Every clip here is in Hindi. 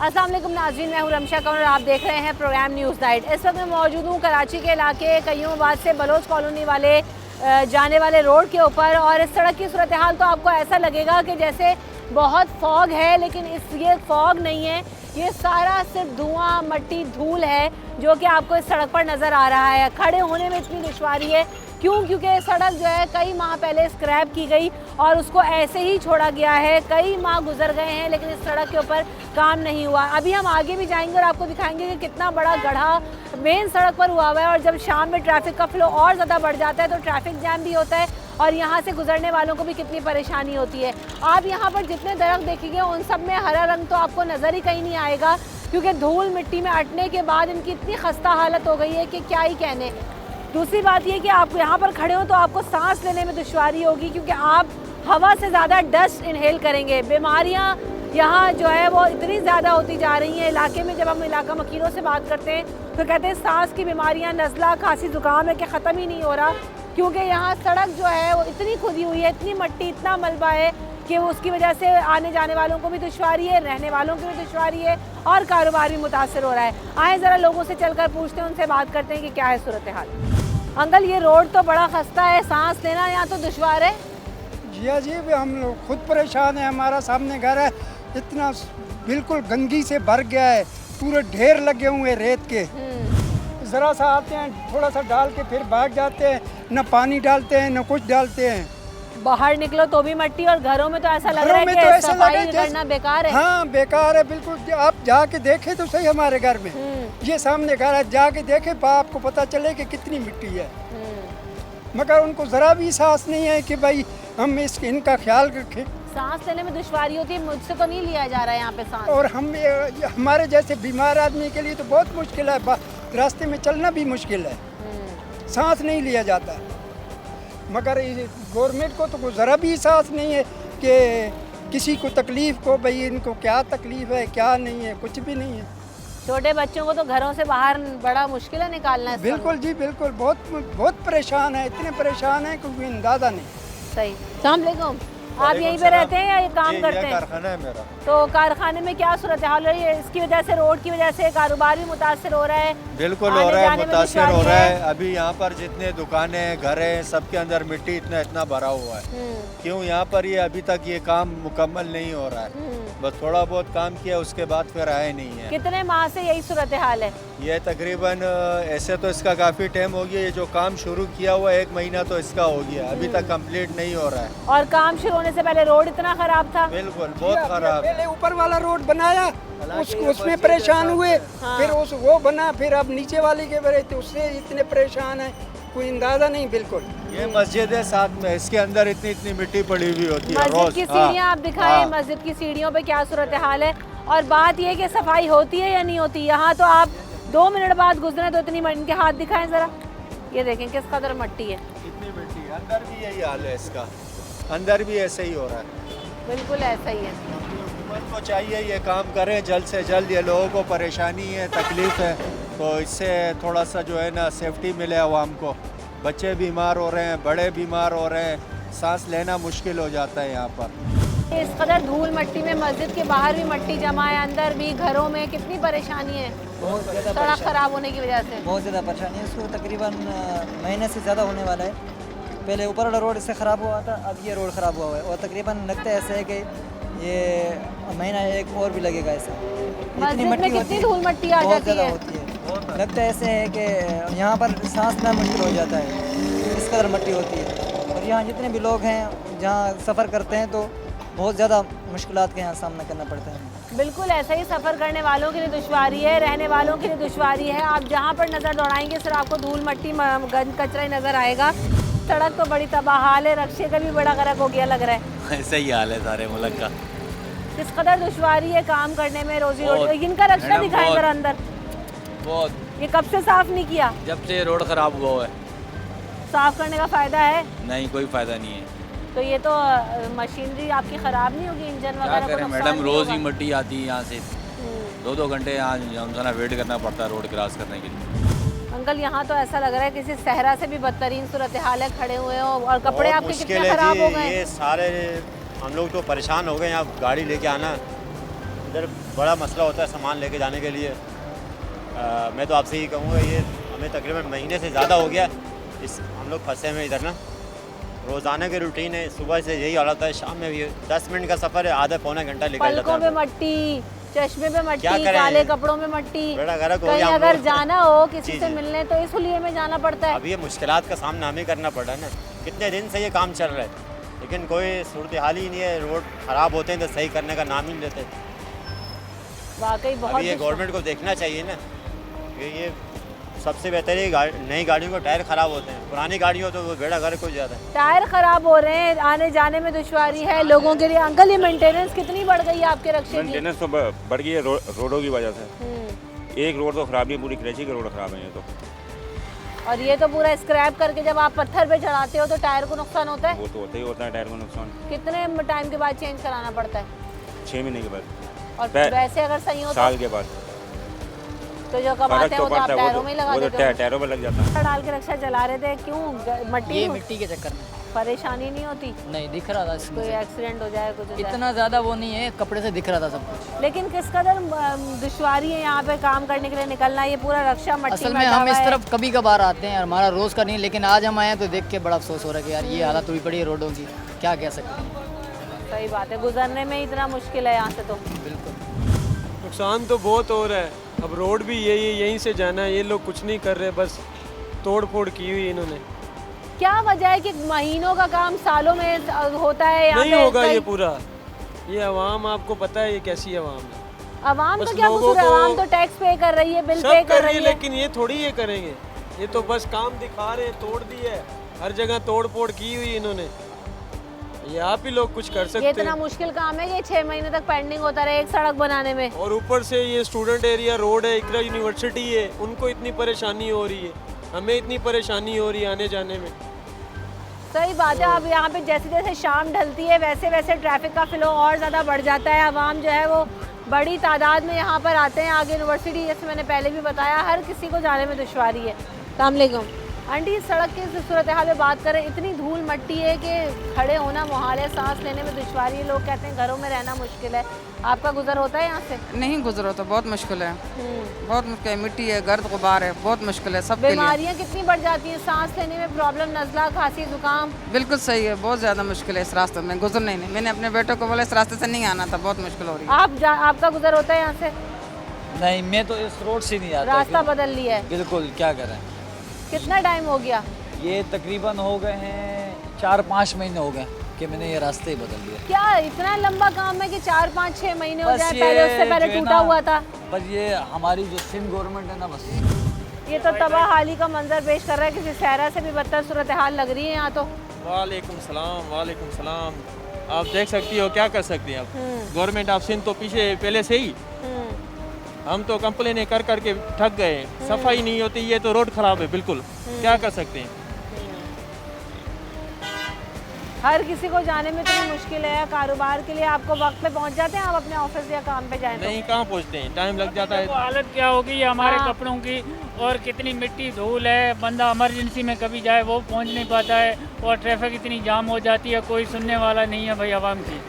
अस्सलाम वालेकुम नाज़रीन, मैं हूं रमशा कौर और आप देख रहे हैं प्रोग्राम न्यूज़ नाइट। इस वक्त मैं मौजूद हूं कराची के इलाके कय्यूमाबाद से बलोच कॉलोनी वाले जाने वाले रोड के ऊपर। और इस सड़क की सूरत हाल तो आपको ऐसा लगेगा कि जैसे बहुत फॉग है, लेकिन ये फॉग नहीं है, ये सारा सिर्फ धुआं, मट्टी, धूल है जो कि आपको इस सड़क पर नज़र आ रहा है। खड़े होने में इतनी दुश्वारी है, क्योंकि सड़क जो है कई माह पहले स्क्रैप की गई और उसको ऐसे ही छोड़ा गया है। कई माह गुजर गए हैं लेकिन इस सड़क के ऊपर काम नहीं हुआ। अभी हम आगे भी जाएंगे और आपको दिखाएंगे कि कितना बड़ा गड्ढा मेन सड़क पर हुआ हुआ है। और जब शाम में ट्रैफिक का फ्लो और ज़्यादा बढ़ जाता है तो ट्रैफिक जैम भी होता है और यहाँ से गुजरने वालों को भी कितनी परेशानी होती है। आप यहाँ पर जितने दरख्त देखेंगे उन सब में हरा रंग तो आपको नज़र ही कहीं नहीं आएगा, क्योंकि धूल मिट्टी में अटने के बाद इनकी इतनी खस्ता हालत हो गई है कि क्या ही कहने। दूसरी बात ये कि आप यहाँ पर खड़े हो तो आपको सांस लेने में दुश्वारी होगी, क्योंकि आप हवा से ज़्यादा डस्ट इनहेल करेंगे। बीमारियाँ यहाँ जो है वो इतनी ज़्यादा होती जा रही हैं इलाके में। जब हम इलाका मकीनों से बात करते हैं तो कहते हैं सांस की बीमारियाँ, नज़ला, खांसी, ज़ुकाम है कि ख़त्म ही नहीं हो रहा, क्योंकि यहाँ सड़क जो है वो इतनी खुदी हुई है, इतनी मट्टी, इतना मलबा है कि वो उसकी वजह से आने जाने वालों को भी दुश्वारी है, रहने वालों की भी दुश्वारी है और कारोबार भी मुतासर हो रहा है। आए ज़रा लोगों से चलकर पूछते हैं, उनसे बात करते हैं कि क्या है सूरत हाल। अंकल, ये रोड तो बड़ा खस्ता है, सांस लेना यहाँ तो दुश्वार है। जी, हम लोग खुद परेशान हैं। हमारा सामने घर है, इतना बिल्कुल गंदगी से भर गया है, पूरे ढेर लगे हुए रेत के। ज़रा सा आते हैं, थोड़ा सा डाल के फिर भाग जाते हैं, न पानी डालते हैं न कुछ डालते हैं। बाहर निकलो तो भी मट्टी, और घरों में तो ऐसा लग रहा है कि सफाई करना बेकार है। हाँ, बेकार है बिल्कुल। आप जाके देखें तो सही हमारे घर में, ये सामने घर है, जाके देखें आपको पता चले कि कितनी मिट्टी है। मगर उनको ज़रा भी एहसास नहीं है कि भाई हम इनका ख्याल रखें। सांस लेने में दुश्वारी होती है, मुझसे तो नहीं लिया जा रहा है यहाँ पे सांस। और हमारे जैसे बीमार आदमी के लिए तो बहुत मुश्किल है, रास्ते में चलना भी मुश्किल है, सांस नहीं लिया जाता। मगर गवर्नमेंट को तो ज़रा भी एहसास नहीं है कि किसी को तकलीफ़ को, भाई इनको क्या तकलीफ़ है क्या नहीं है, कुछ भी नहीं है। छोटे बच्चों को तो घरों से बाहर बड़ा मुश्किल है निकालना है। बिल्कुल जी, बिल्कुल, बहुत परेशान है, इतने परेशान है कि अंदाज़ा नहीं। सही। अस्सलाम वालेकुम, आप यहीं पे रहते हैं या ये काम करते हैं? कारखाना है मेरा। तो कारखाने में क्या सूरत हाल है? इसकी वजह से, रोड की वजह से कारोबार भी मुतासर हो रहा है? बिल्कुल हो रहा है, मुतासर हो रहा है। अभी यहाँ पर जितने दुकानें, घर हैं, सबके अंदर मिट्टी इतना भरा हुआ है। क्यों यहाँ पर ये अभी तक ये काम मुकम्मल नहीं हो रहा है। बस थोड़ा बहुत काम किया, उसके बाद फिर आए नहीं है। कितने माह से यही सूरत हाल है? ये तकरीबन ऐसे तो इसका काफ़ी टाइम हो गया। ये जो काम शुरू किया हुआ 1 महीना तो इसका हो गया, अभी तक कंप्लीट नहीं हो रहा है। और काम शुरू होने से पहले रोड इतना खराब था? बिल्कुल, बहुत खराब। पहले ऊपर वाला रोड बनाया, उसमें परेशान हुए। हाँ। फिर वो बना, फिर अब नीचे वाली के बने तो उससे इतने परेशान है, कोई अंदाजा नहीं। बिल्कुल ये मस्जिद है साथ में, इसके अंदर इतनी मिट्टी पड़ी हुई होती है मस्जिद रोज। की सीढ़ियाँ आप दिखाएं, मस्जिद की सीढ़ियों पे क्या सूरत हाल है? और बात यह कि सफाई होती है या नहीं होती। यहाँ तो आप 2 मिनट बाद गुजरे तो इतनी, इनके हाथ दिखाएं जरा, ये देखें किस कदर मट्टी है। इतनी मिट्टी है, अंदर भी यही हाल है इसका, अंदर भी ऐसे ही हो रहा है। बिल्कुल ऐसा ही है। हुकूमत को चाहिए ये काम करें जल्द से जल्द। ये लोगों को परेशानी है, तकलीफ़ है, तो इससे थोड़ा सा जो है ना सेफ्टी मिले आवाम को। बच्चे बीमार हो रहे हैं, बड़े बीमार हो रहे हैं, सांस लेना मुश्किल हो जाता है यहाँ पर। इस कदर धूल मट्टी में, मस्जिद के बाहर भी मट्टी जमा है, अंदर भी, घरों में कितनी परेशानी है सड़क खराब होने की वजह से। बहुत ज़्यादा परेशानी है। इसको तकरीबन महीने से ज़्यादा होने वाला है। पहले ऊपर वाला रोड इससे ख़राब हुआ था, अब ये रोड ख़राब हुआ है और तकरीबन लगता है ऐसे है कि ये महीना एक और भी लगेगा ऐसे। मस्जिद में कितनी धूल मट्टी आ जाती है? होती है। लगता है ऐसे है कि यहाँ पर सांस लेना मुश्किल हो जाता है, इस कदर मट्टी होती है। और यहाँ जितने भी लोग हैं जहाँ सफ़र करते हैं तो बहुत ज़्यादा मुश्किलात का यहाँ सामना करना पड़ता है। बिल्कुल ऐसा ही, सफ़र करने वालों के लिए दुश्वारी है, रहने वालों के लिए दुश्वारी है। आप जहाँ पर नज़र दौड़ाएंगे सिर्फ आपको धूल मट्टी, गंद, कचरा ही नज़र आएगा। सड़क तो बड़ी तबाह हाल है, रक्शे का भी बड़ा गरक हो गया लग रहा है। ऐसा ही हाल है सारे मुल्क का। किस कदर दुश्वारी है काम करने में, रोजी रोटी। इनका रक्षा दिखाएं जरा अंदर। बहुत। ये कब से साफ नहीं किया? जब से रोड खराब हुआ है। साफ करने का फ़ायदा है? नहीं, कोई फ़ायदा नहीं है। तो ये तो मशीनरी आपकी ख़राब नहीं होगी, इंजन क्या वगैरह को करें नुकसान मैडम, नहीं रोज़ ही होगा? मट्टी आती है यहाँ से। 2-2 घंटे यहाँ हमसे वेट करना पड़ता है रोड क्रॉस करने के लिए। अंकल, यहाँ तो ऐसा लग रहा है किसी सहरा से भी बदतरीन सूरत हाल है, खड़े हुए हो और कपड़े आपके कितने ख़राब हो गए। ये सारे हम लोग तो परेशान हो गए, यहाँ गाड़ी लेके आना इधर बड़ा मसला होता है सामान लेके जाने के लिए। मैं तो आपसे ही कहूँगा, ये हमें तकरीबन महीने से ज़्यादा हो गया इस हम लोग फंसे हुए इधर ना। रोज़ाना की रूटीन है, सुबह से यही हालत है, शाम में भी 10 मिनट का सफ़र है, आधा पौना घंटा निकल जाता पलकों है। में मट्टी, चश्मे पे मट्टी, क्या करें? काले कपड़ों में मट्टी, बेड़ा गर्क हो कहीं गया हम अगर लोग। जाना हो किसी जी, से जी। मिलने तो इस हुलिये में जाना पड़ता है। अब ये मुश्किलात का सामना हमें करना पड़ रहा है ना। कितने दिन से ये काम चल रहा है, लेकिन कोई सूरत हाल ही नहीं है। रोड ख़राब होते हैं तो सही करने का नाम ही नहीं लेते। वाकई बहुत अभी ये गवर्नमेंट को देखना चाहिए ना कि ये सबसे बेहतर है, नई गाड़ियों को टायर ख़राब होते हैं, पुरानी गाड़ियों तो वो बेड़ा गर्क हो जाता है। टायर खराब हो रहे हैं, आने जाने में दुश्वारी है लोगों के लिए। अंकल, ये मेंटेनेंस कितनी बढ़ गई है आपके रक्शे की? मेंटेनेंस तो बढ़ गई है रोडों की वजह से। हम्म। एक रोड तो ख़राब है, पूरी कराची की रोड ख़राब है ये तो। और ये तो पूरा स्क्रैप करके जब आप पत्थर पे चढ़ाते हो तो टायर को नुकसान होता है। वो तो होता ही होता है टायर को नुकसान। कितने टाइम के बाद चेंज कराना पड़ता है? 6 महीने के बाद, और बै- वैसे अगर सही हो साल के बाद। तो जो फर्क कमाते हैं तो वो तो आप पड़ता है, टायरों में ही लगा वो तो देते हो। टायरों पर लग जाता है। डाल के रक्षा चला रहे थे, क्यों मट्टी ये में मिट्टी के चक्कर में परेशानी नहीं होती? नहीं दिख रहा था इसमें कोई से। एक्सीडेंट हो जाए, कुछ हो जाए। इतना ज़्यादा वो नहीं है, कपड़े से दिख रहा था सब कुछ। लेकिन किस कदर दुश्वारी है यहाँ पे काम करने के लिए निकलना। ये पूरा रक्षा मट्टी असल में में हटा हम हुआ इस है। तरफ कभी कभार आते हैं, हमारा रोज़ का नहीं, लेकिन आज हम आए हैं तो देख के बड़ा अफसोस हो रहा है कि यार ये हालत हुई पड़ी है रोडों की, क्या कह सकते हैं। सही बात है, गुजरने में इतना मुश्किल है यहाँ से तो। बिल्कुल नुकसान तो बहुत हो रहा है। अब रोड भी यही है, यहीं से जाना है। ये लोग कुछ नहीं कर रहे, बस तोड़ फोड़ की हुई इन्होंने। क्या वजह है कि महीनों का काम सालों में होता है यहाँ नहीं पे? होगा कई- ये पूरा। ये आवाम, आपको पता है ये कैसी आवाम है। अवाम बस तो क्या लोगों कसूर है? को- अवाम तो टैक्स पे कर रही है, बिल पे सब कर कर रही रही है, है। लेकिन ये थोड़ी ये करेंगे। ये तो बस काम दिखा रहे हैं, तोड़ दी है, हर जगह तोड़ फोड़ की हुई इन्होंने। ये आप ही लोग कुछ कर ये सकते इतना हैं। मुश्किल काम है कि 6 महीने तक पेंडिंग होता रहे एक सड़क बनाने में। और ऊपर से ये स्टूडेंट एरिया रोड है, इकरा यूनिवर्सिटी है, उनको इतनी परेशानी हो रही है, हमें इतनी परेशानी हो रही है आने जाने में। सही बात है। अब यहाँ पे जैसे जैसे शाम ढलती है वैसे वैसे ट्रैफिक का फ्लो और ज़्यादा बढ़ जाता है। आवाम जो है वो बड़ी तादाद में यहाँ पर आते हैं। आगे यूनिवर्सिटी, जैसे मैंने पहले भी बताया, हर किसी को जाने में दुश्वारी है। अस्सलाम वालेकुम आंटी, इस सड़क की सूरत हाल में बात करें, इतनी धूल मट्टी है कि खड़े होना मुहाल है, सांस लेने में दुश्वारी है। लोग कहते हैं घरों में रहना मुश्किल है। आपका गुजर होता है यहाँ से? नहीं गुजरो तो बहुत मुश्किल है, बहुत मुश्किल है। मिट्टी है, गर्द गुबार है, बहुत मुश्किल है सबके लिए। बीमारियाँ कितनी बढ़ जाती हैं, सांस लेने में प्रॉब्लम, नज़ला, खांसी, जुकाम। बिल्कुल सही है, बहुत ज़्यादा मुश्किल है इस रास्ते में गुजरना ही नहीं। मैंने अपने बेटों को बोला इस रास्ते से नहीं आना था, बहुत मुश्किल हो रही है। आपका गुजर होता है यहाँ से? नहीं, मैं तो इस रोड से नहीं आता। रास्ता बदल लिया है? बिल्कुल, क्या करें। कितना टाइम हो गया? ये तकरीबन हो गए हैं 4-5 महीने हो गए कि मैंने ये रास्ते ही बदल दिए। क्या इतना लंबा काम है कि 4-5-6 महीने हो बस जाए? ये पहले उससे पहले जो है टूटा ना, हुआ था। बस ये हमारी जो सिंध गवर्नमेंट है ना, बस ये तो तबाह हाली का मंजर पेश कर रहा है, किसी सहरा से भी बदतर सूरत हाल लग रही है यहाँ तो। वालेकुम सलाम, वालेकुम सलाम। आप देख सकती हो, क्या कर सकती हैं आप। गवर्नमेंट ऑफ सिंध तो पीछे पहले से ही, हम तो कंप्लेन कर करके थक गए। सफाई नहीं होती, ये तो रोड खराब है बिल्कुल, क्या कर सकते हैं। हर किसी को जाने में इतनी मुश्किल है। कारोबार के लिए आपको वक्त पे पहुँच जाते हैं आप अपने ऑफिस या काम पे जाएं तो? नहीं, कहाँ पहुँचते हैं, टाइम लग जाता है। तो हालत क्या होगी ये हमारे हाँ। कपड़ों की, और कितनी मिट्टी धूल है। बंदा इमरजेंसी में कभी जाए वो पहुंच नहीं पाता है, और ट्रैफिक इतनी जाम हो जाती है, कोई सुनने वाला नहीं है भाई आवाम की।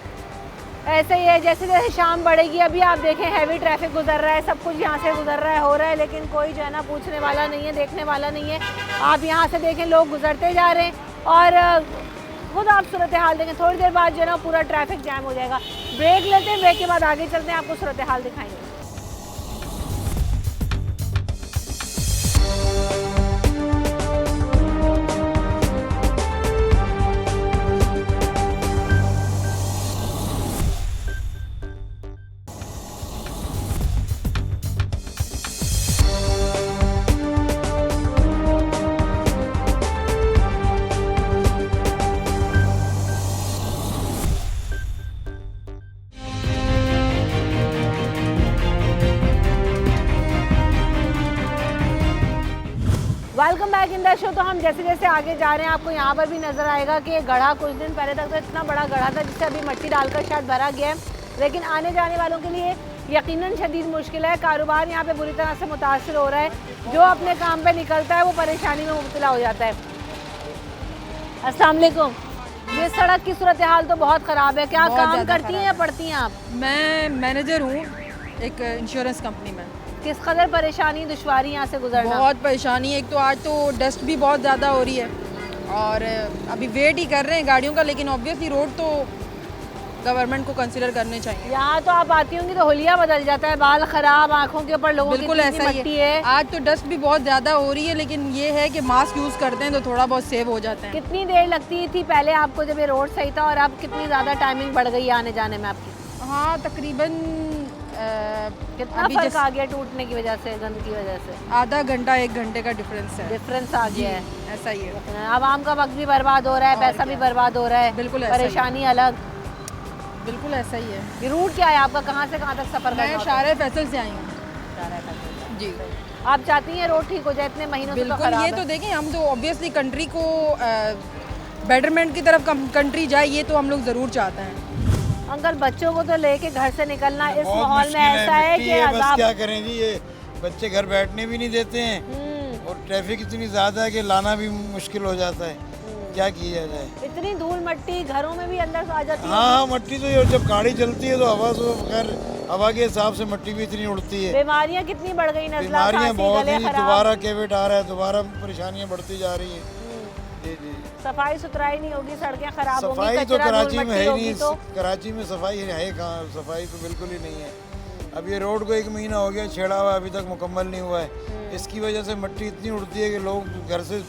ऐसे ही है, जैसे जैसे शाम बढ़ेगी, अभी आप देखें हैवी ट्रैफिक गुजर रहा है, सब कुछ यहाँ से गुजर रहा है, हो रहा है, लेकिन कोई जो है ना पूछने वाला नहीं है, देखने वाला नहीं है। आप यहाँ से देखें, लोग गुजरते जा रहे हैं और खुद आप सूरत हाल देखें, थोड़ी देर बाद जो है ना पूरा ट्रैफिक जैम हो जाएगा। ब्रेक लेते हैं, ब्रेक के बाद आगे चलते हैं, आपको सूरत हाल दिखाएंगे। Welcome back in the show. तो हम जैसे जैसे आगे जा रहे हैं, आपको यहाँ पर भी नज़र आएगा कि गढ़ा कुछ दिन पहले तक तो इतना बड़ा गढ़ा था जिससे अभी मिट्टी डालकर शायद भरा गया है, लेकिन आने जाने वालों के लिए यकीनन शदीद मुश्किल है। कारोबार यहाँ पे बुरी तरह से मुतासर हो रहा है। जो अपने काम पे निकलता है वो परेशानी में मुब्तला हो जाता है। अस्सलाम वालेकुम। ये सड़क की सूरत हाल तो बहुत ख़राब है। क्या काम करती हैं या पढ़ती हैं आप? मैं मैनेजर हूँ एक इंश्योरेंस कंपनी में। किस कदर परेशानी दुश्वारी यहाँ से गुजरना? बहुत परेशानी है। एक तो आज तो डस्ट भी बहुत ज़्यादा हो रही है और अभी वेट ही कर रहे हैं गाड़ियों का, लेकिन ऑब्वियसली रोड तो गवर्नमेंट को कंसिडर करने चाहिए। यहाँ तो आप आती होंगी तो होलिया बदल जाता है, बाल खराब, आंखों के ऊपर लोगों बिल्कुल की ऐसा मिट्टी ही है। आज तो डस्ट भी बहुत ज़्यादा हो रही है, लेकिन ये है कि मास्क यूज़ करते हैं तो थोड़ा बहुत सेव हो जाते हैं। कितनी देर लगती थी पहले आपको जब ये रोड सही था, और अब कितनी ज़्यादा टाइमिंग बढ़ गई है आने जाने में आपकी? हाँ, तकरीबन कितना फर्क आ गया टूटने की वजह से, गंद की वजह से? आधा घंटा 1 घंटे का डिफरेंस है। डिफरेंस आ गया है, ऐसा ही है। आवाम का वक्त भी बर्बाद हो रहा है, पैसा भी बर्बाद हो रहा है, बिल्कुल ऐसा ही है। परेशानी अलग। बिल्कुल ऐसा ही है। ये रूट क्या है आपका, कहाँ से कहाँ तक सफ़र करना मैं होता है? शारे फैसल से आई हूँ जी। आप चाहती हैं रोड ठीक हो जाए? इतने महीनों से तो बिल्कुल, खराब ये है। तो देखें, हम तो ऑब्वियसली कंट्री को बेटरमेंट की तरफ कंट्री जाए, ये तो हम लोग ज़रूर चाहते हैं। अंकल, बच्चों को तो लेके घर से निकलना इस माहौल में ऐसा है कि बस क्या करें जी, ये बच्चे घर बैठने भी नहीं देते हैं और ट्रैफिक इतनी ज़्यादा है कि लाना भी मुश्किल हो जाता है। क्या किया जाए? इतनी धूल मट्टी घरों में भी अंदर आ जाती है। हाँ, मट्टी तो ये जब गाड़ी चलती है तो हवा से खैर हवा के हिसाब से मट्टी भी इतनी उड़ती है। बीमारियां कितनी बढ़ गई, नज़ला, बीमारियाँ खांसी, बहुत गले ही, खराब। दोबारा कोविड आ रहा है, दोबारा परेशानियाँ बढ़ती जा रही है। जी जी, सफाई सुथराई नहीं होगी, सड़कें खराब होंगी, सफाई तो कचरा, कराची धूल में है मट्टी ही होगी नहीं। तो कराची में सफाई है कहाँ? सफाई तो बिल्कुल ही नहीं है। अब ये रोड को 1 महीना हो गया छेड़ा हुआ, अभी तक मुकम्मल नहीं हुआ है। इसकी वजह से मट्टी इतनी उड़ती है कि लोग घर से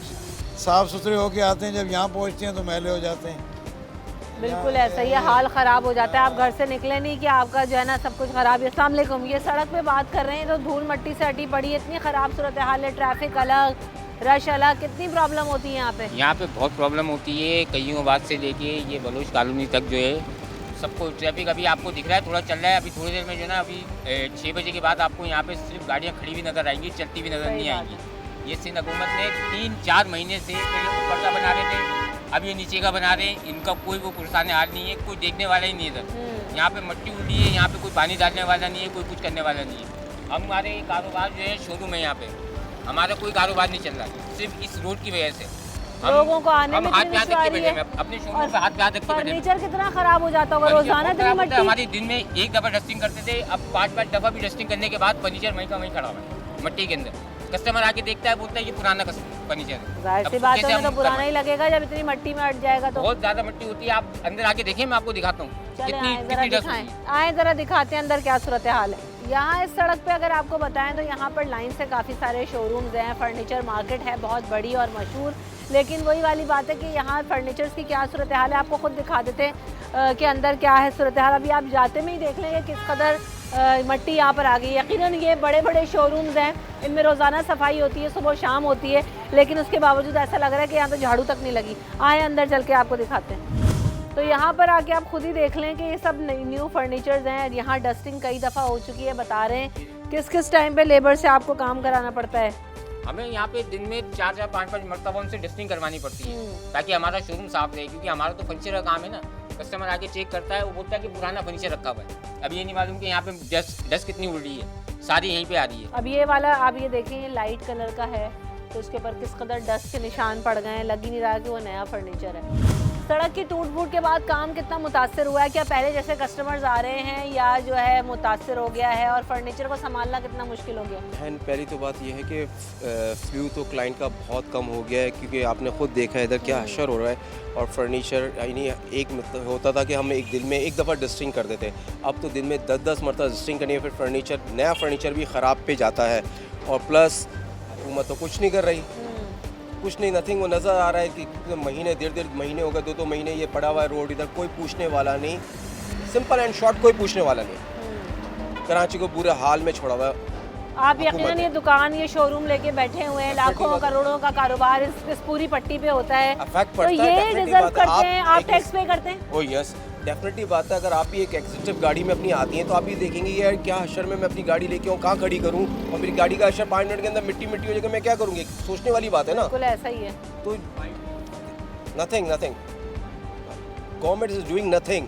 साफ़ सुथरे होके आते हैं, जब यहाँ पहुँचते हैं तो मैले हो जाते हैं। बिल्कुल ऐसा ही है, हाल ख़राब हो जाता है। आप घर से निकले नहीं कि आपका जो है ना सब कुछ ख़राब है। अस्सलाम वालेकुम, ये सड़क पे बात कर रहे हैं तो धूल मट्टी से हटी पड़ी है, इतनी ख़राब सूरत हाल है, ट्रैफिक अलग, रश अलग, कितनी प्रॉब्लम होती है यहाँ पे? यहाँ पे बहुत प्रॉब्लम होती है, कईयों बात से लेके ये बलोच कॉलोनी तक जो है सबको ट्रैफिक अभी आपको दिख रहा है, थोड़ा चल रहा है। अभी थोड़ी देर में जो है ना, अभी 6 बजे के बाद आपको यहाँ पे सिर्फ गाड़ियाँ खड़ी हुई नज़र आएंगी, चलती हुई नज़र नहीं आएंगी। ये सिंध हुकूमत ने 3-4 महीने से पहले ऊपर का बना रहे थे, अब ये नीचे का बना रहे हैं। इनका कोई वो पुरसाने हाल नहीं है, कोई देखने वाला ही नहीं है इधर। यहाँ पे मट्टी उड़ी है, यहाँ पे कोई पानी डालने वाला नहीं है, कोई कुछ करने वाला नहीं है। हमारे कारोबार जो है शोरूम है, यहाँ पे हमारा कोई कारोबार नहीं चल रहा है, सिर्फ इस रोड की वजह से। लोगों को आने में हाथ इतनी पे हाथ रख के दुश्वारी बैठे है, हैं, अपने शोरूम पे हाथ पे हाथ रख के बैठे हैं। फर्नीचर कितना ख़राब हो जाता होगा रोज़ाना इतनी मट्टी। हमारी दिन में 1 दफ़ा डस्टिंग करते थे, अब 5-5 दफ़ा भी डस्टिंग करने के बाद फर्नीचर वहीं का वहीं खड़ा हुआ है मट्टी के अंदर। कस्टमर आके देखता है, बोलता है ये पुराना फर्नीचर है। जाहिर सी बात है, तो पुराना ही लगेगा जब इतनी मट्टी में अट जाएगा तो। बहुत ज़्यादा मट्टी होती है, आप अंदर आके देखें, मैं आपको दिखाता हूँ कितनी डस्ट होती है। आए ज़रा दिखाते हैं अंदर क्या सूरत हाल है। यहाँ इस सड़क पे अगर आपको बताएं तो यहाँ पर लाइन से काफ़ी सारे शोरूम्स हैं, फर्नीचर मार्केट है बहुत बड़ी और मशहूर। लेकिन वही वाली बात है कि यहाँ फर्नीचर्स की क्या सूरत हाल है, आपको खुद दिखा देते हैं कि अंदर क्या है सूरत हाल। अभी आप जाते में ही देख लेंगे किस कदर मट्टी यहाँ पर आ गई है। यकीनन ये बड़े बड़े शोरूम्स हैं, इनमें रोज़ाना सफाई होती है, सुबह शाम होती है, लेकिन उसके बावजूद ऐसा लग रहा है कि यहाँ तो झाड़ू तक नहीं लगी। आए अंदर चल के आपको दिखाते हैं। तो यहाँ पर आके आप खुद ही देख लें कि ये सब न्यू फर्नीचर्स हैं। यहाँ डस्टिंग कई दफ़ा हो चुकी है, बता रहे हैं किस किस टाइम पे लेबर से आपको काम कराना पड़ता है। हमें यहाँ पे दिन में 4-5 मरतबा उनसे डस्टिंग करवानी पड़ती है ताकि हमारा शोरूम साफ रहे, क्योंकि हमारा तो फर्नीचर का काम है ना। कस्टमर आके चेक करता है, वो बोलता है कि पुराना फर्नीचर रखा हुआ है। अब ये नहीं मालूम कि यहाँ पे डस्ट कितनी उड़ रही है, सारी यहीं पे आ रही है। अब ये वाला आप ये देखें, ये लाइट कलर का है तो उसके ऊपर किस कदर डस्ट के निशान पड़ गए हैं, लग ही नहीं रहा कि वो नया फर्नीचर है। सड़क की टूट फूट के बाद काम कितना मुतासर हुआ है? क्या पहले जैसे कस्टमर्स आ रहे हैं या जो है मुतासर हो गया है, और फर्नीचर को संभालना कितना मुश्किल हो गया? बहन, पहली तो बात यह है कि फ्लू तो क्लाइंट का बहुत कम हो गया है, क्योंकि आपने खुद देखा है इधर क्या हशर हो रहा है। और फर्नीचर यानी एक होता था कि हम एक दिन में 1 दफ़ा डस्टिंग कर देते, अब तो दिन में 10-10 मरतबा डस्टिंग करनी है। फिर फर्नीचर, नया फर्नीचर भी ख़राब पे जाता है। और प्लस हुकूमत तो कुछ नहीं कर रही, कुछ नहीं, नथिंग। वो नज़र आ रहा है कि महीने 1.5 महीने हो गए, 2 महीने ये पड़ा हुआ है रोड, इधर कोई पूछने वाला नहीं। सिंपल एंड शॉर्ट, कोई पूछने वाला नहीं। कराची को बुरे हाल में छोड़ा हुआ है। आप यकीनन ये दुकान, ये शोरूम लेके बैठे हुए हैं, लाखों करोड़ों का कारोबार इस पूरी पट्टी पे होता है, तो ये डिजर्व करते हैं। आप टैक्स पे करते हैं? ओह यस, डेफिनेटली बात है। अगर आप भी एक एग्जीक्यूटिव गाड़ी में अपनी आती हैं तो आप भी देखेंगे यार क्या हशर में मैं अपनी गाड़ी लेके आऊँ, कहाँ खड़ी करूँ, और मेरी गाड़ी का हशर 5 मिनट के अंदर मिट्टी हो जाएगा, मैं क्या करूँगी? सोचने वाली बात है ना। बिल्कुल ऐसा ही है। तो nothing government is doing nothing,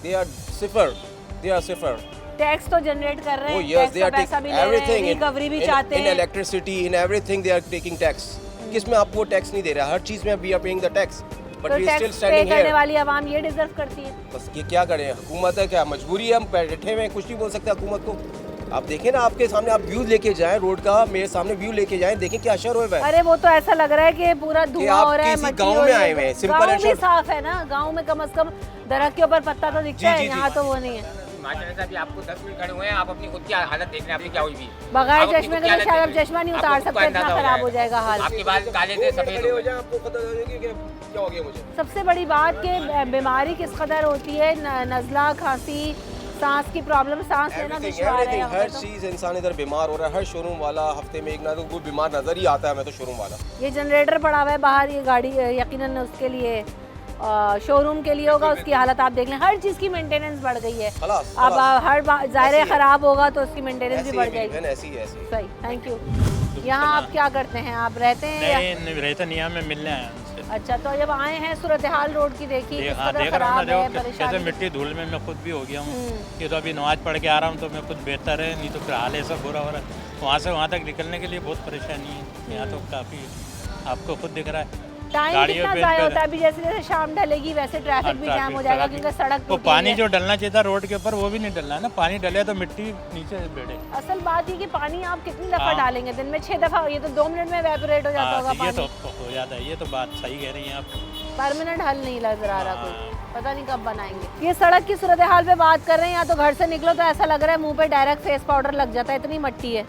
they are सिफर। टैक्स तो जनरेट कर रहे हैं, yes, they are पैसा भी ले रहे हैं, रिकवरी भी चाहते हैं। In electricity, in everything they are taking tax. किस में आपको टैक्स नहीं दे रहा? हर चीज़ में we are paying the tax, but we still standing here. करने वाली आवाम ये डिजर्व करती है। बस ये क्या करें, हुकूमत है, क्या मजबूरी है, हम बैठे हुए हैं, कुछ नहीं बोल सकते हुकूमत को। आप देखें ना, आपके सामने आप व्यू लेके जाएं रोड का, मेरे सामने व्यू लेके जाएं, देखें क्या असर हुआ है। अरे वो तो ऐसा लग रहा है कि पूरा धुआं हो रहा है, किसी गांव में आए हुए हैं। सिंपल गांव भी साफ है ना, गांव में कम से कम दरख्त के ऊपर पत्ता तो दिखता है, यहाँ तो वो नहीं है। माशाल्लाह से अभी आपको 10 मिनट खड़े हुए हैं, आप अपनी खुद की हालत देख रहे हैं, आपकी क्या हुई भी। बगैर चश्मे के तो शायद आप चश्मा नहीं उतार सकते, इतना खराब हो जाएगा हाल। आपके बाल काले थे, सफेद हो जाए, आपको पता चलेगा कि क्या हो गया मुझे। सबसे बड़ी बात कि बीमारी किस कदर होती है, नज़ला, खांसी, सांस की प्रॉब्लम, सांस लेना दुश्वार है। हर चीज़ इंसान इधर बीमार हो रहा है। हर शोरूम वाला हफ्ते में एक ना तो कोई बीमार नजर ही आता है हमें तो शोरूम वाला। ये जनरेटर पड़ा हुआ है बाहर, ये गाड़ी यकीनन उसके लिए शोरूम के लिए होगा, उसकी हालत आप देख लें। हर चीज़ की मेंटेनेंस बढ़ गई है। अब हर ज़ाहिर ख़राब होगा तो उसकी मेंटेनेंस भी बढ़ जाएगी। ऐसी सही, थैंक यू। यहाँ आप क्या करते हैं, आप रहते हैं? नहीं रहते नहीं, हमें मिलने आए हैं। अच्छा, तो जब आए हैं सूरत हाल रोड की देखिए, देख रहा हूँ ना, कैसे मिट्टी धूल में मैं खुद भी हो गया हूँ। ये तो अभी नमाज पढ़ के आ रहा हूँ तो मैं कुछ बेहतर है, नहीं तो फिर हाल ऐसा बुरा हो रहा है। वहाँ से वहाँ तक निकलने के लिए बहुत परेशानी है। यहाँ तो काफ़ी आपको खुद दिख रहा है। टाइम कितना ज़ाया होता है। अभी जैसे जैसे शाम ढलेगी वैसे ट्रैफिक भी जाम हो जाएगा, क्योंकि सड़क तो पानी जो डलना चाहिए था रोड के ऊपर वो भी नहीं डलना है ना। पानी डले तो मिट्टी नीचे बैठे। असल बात ये कि पानी आप कितनी दफ़ा डालेंगे दिन में? 6 दफ़ा। ये तो 2 मिनट में एवेपोरेट हो जाता होगा ये पानी। तो हो जाता है। ये तो बात सही कह रही हैं आप। परमानेंट हल नहीं नजर आ रहा कोई, पता नहीं कब बनाएंगे। ये सड़क की सूरत हाल पे बात कर रहे हैं। या तो घर से निकलो तो ऐसा लग रहा है मुँह पे डायरेक्ट फेस पाउडर लग जाता है, इतनी मट्टी है।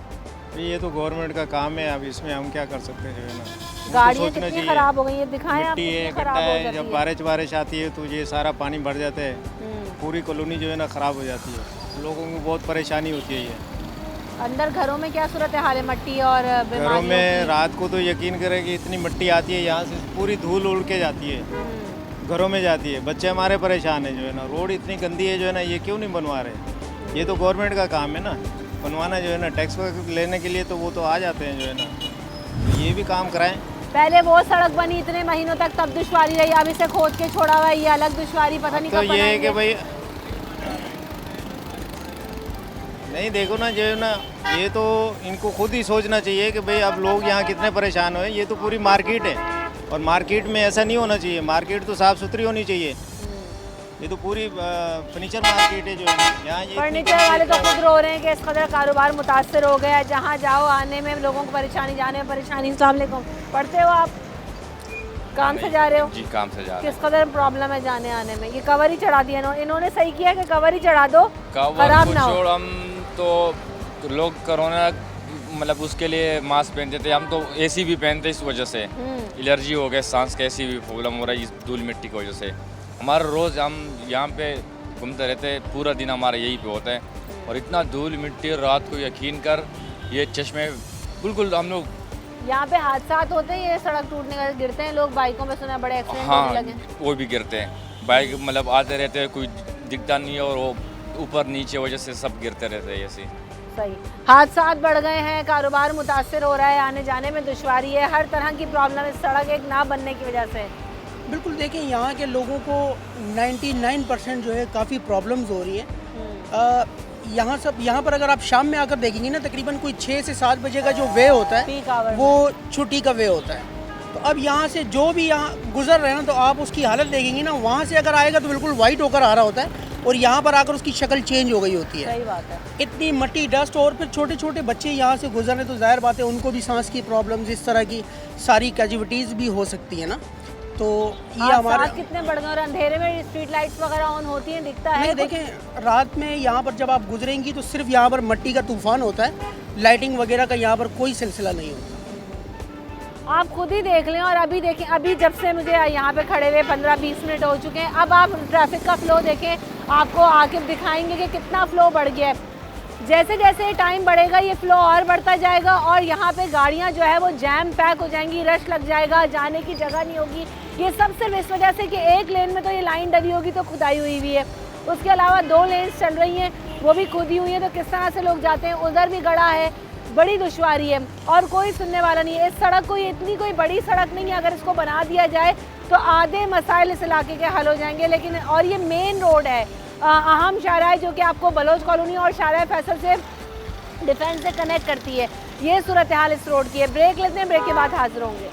ये तो गवर्नमेंट का काम है, अब इसमें हम क्या कर सकते हैं जो है ना। गाड़ियाँ कितनी खराब हो गई है, दिखाएं आप। मिट्टी है, गड्ढा है, जब बारिश आती है तो ये सारा पानी भर जाता है, पूरी कॉलोनी जो है ना ख़राब हो जाती है। लोगों को बहुत परेशानी होती है। ये अंदर घरों में क्या सूरत हाल है मट्टी और घरों में? रात को तो यकीन करें कि इतनी मिट्टी आती है, यहाँ से पूरी धूल उड़ के जाती है, घरों में जाती है। बच्चे हमारे परेशान है जो है ना। रोड इतनी गंदी है जो है ना, ये क्यों नहीं बनवा रहे? ये तो गवर्नमेंट का काम है ना बनवाना जो है ना। टैक्स लेने के लिए तो वो तो आ जाते हैं जो है ना, ये भी काम कराएं। पहले वो सड़क बनी इतने महीनों तक, तब दुश्वारी रही, अब इसे खोद के छोड़ा हुआ है, ये अलग दुश्वारी, पता नहीं तो कब ये है कि बनाएंगे। भाई नहीं देखो ना जो है ना, ये तो इनको खुद ही सोचना चाहिए कि भाई अब लोग यहाँ कितने परेशान हुए। ये तो पूरी मार्केट है और मार्केट में ऐसा नहीं होना चाहिए। मार्केट तो साफ़ सुथरी होनी चाहिए। ये तो पूरी फर्नीचर मार्केट है जो है यहाँ। फर्नीचर वाले तो खुद रो रहे हैं कि इस कदर कारोबार मुतासर हो गया है, जहाँ जाओ आने में लोगों को परेशानी, जाने में परेशानी। अस्सलाम वालेकुम। पढ़ते हो आप? काम से जा रहे हो? जी काम से जा रहे हैं। किस कदर प्रॉब्लम है जाने आने में? ये कवर ही चढ़ा दिया इन्होंने, सही किया कि कवर ही चढ़ा दो, खराब ना हो। हम तो लोग कोरोना मतलब उसके लिए मास्क पहनते थे, हम तो एसी भी पहनते इस वजह से। एलर्जी हो गया, सांस की ऐसी भी प्रॉब्लम हो रहा है इस धूल मिट्टी की वजह से। हमारा रोज़ हम यहाँ पे घूमते रहते हैं, पूरा दिन हमारा यही पे होता है। और इतना धूल मिट्टी, रात को यकीन कर ये चश्मे बिल्कुल हम लोग। यहाँ पे हादसा होते हैं, ये सड़क टूटने का, गिरते हैं लोग बाइकों में, सुना बड़े एक्सीडेंट होने लगे। वो भी गिरते हैं, बाइक मतलब आते रहते हैं, कोई दिखता नहीं है और वो ऊपर नीचे वजह से सब गिरते रहते हैं ऐसे। सही, हादसा बढ़ गए हैं, कारोबार मुतासर हो रहा है, आने जाने में दुश्वारी है, हर तरह की प्रॉब्लम इस सड़क एक ना बनने की वजह से। बिल्कुल, देखें यहाँ के लोगों को 99% जो है काफ़ी प्रॉब्लम्स हो रही है। यहाँ पर अगर आप शाम में आकर देखेंगे ना, तकरीबन कोई 6 से 7 बजे का जो वे होता है वो छुट्टी का वे होता है। तो अब यहाँ से जो भी यहाँ गुजर रहे हैं तो आप उसकी हालत देखेंगे ना, वहाँ से अगर आएगा तो बिल्कुल वाइट होकर आ रहा होता है और यहाँ पर आकर उसकी शक्ल चेंज हो गई होती है। सही बात है। इतनी मट्टी, डस्ट, और फिर छोटे छोटे बच्चे यहाँ से गुजर रहे तो जाहिर बात है उनको भी सांस की प्रॉब्लम्स, इस तरह की सारी कैजुअलिटीज़ भी हो सकती है ना। तो ये हमारे कितने बढ़ गए और अंधेरे में स्ट्रीट लाइट्स वगैरह ऑन होती हैं, दिखता है? नहीं, देखें रात में यहाँ पर जब आप गुजरेंगी तो सिर्फ यहाँ पर मिट्टी का तूफान होता है, लाइटिंग वगैरह का यहाँ पर कोई सिलसिला नहीं होता। आप खुद ही देख लें। और अभी देखें, अभी जब से मुझे यहाँ पे खड़े हुए 15-20 मिनट हो चुके हैं, अब आप ट्रैफिक का फ्लो देखें, आपको आके दिखाएंगे कि कितना फ्लो बढ़ गया है। जैसे जैसे टाइम बढ़ेगा ये फ्लो और बढ़ता जाएगा और यहाँ पे गाड़ियाँ जो है वो जैम पैक हो जाएंगी, रश लग जाएगा, जाने की जगह नहीं होगी। ये सब सिर्फ इस वजह से कि एक लेन में तो ये लाइन डली होगी तो खुदाई हुई हुई है, उसके अलावा 2 लेन्स चल रही हैं वो भी खुदी हुई हैं, तो किस तरह से लोग जाते हैं, उधर भी गड़ा है, बड़ी दुश्वारी है और कोई सुनने वाला नहीं है। इस सड़क को, ये इतनी कोई बड़ी सड़क नहीं है, अगर इसको बना दिया जाए तो आधे मसाइल इस इलाके के हल हो जाएंगे। लेकिन और ये मेन रोड है, अहम शाहराह जो कि आपको बलोच कॉलोनी और शाहराह फैसल से डिफेंस से कनेक्ट करती है। ये सूरत हाल इस रोड की है। ब्रेक लेते हैं, ब्रेक के बाद हाजिर होंगे।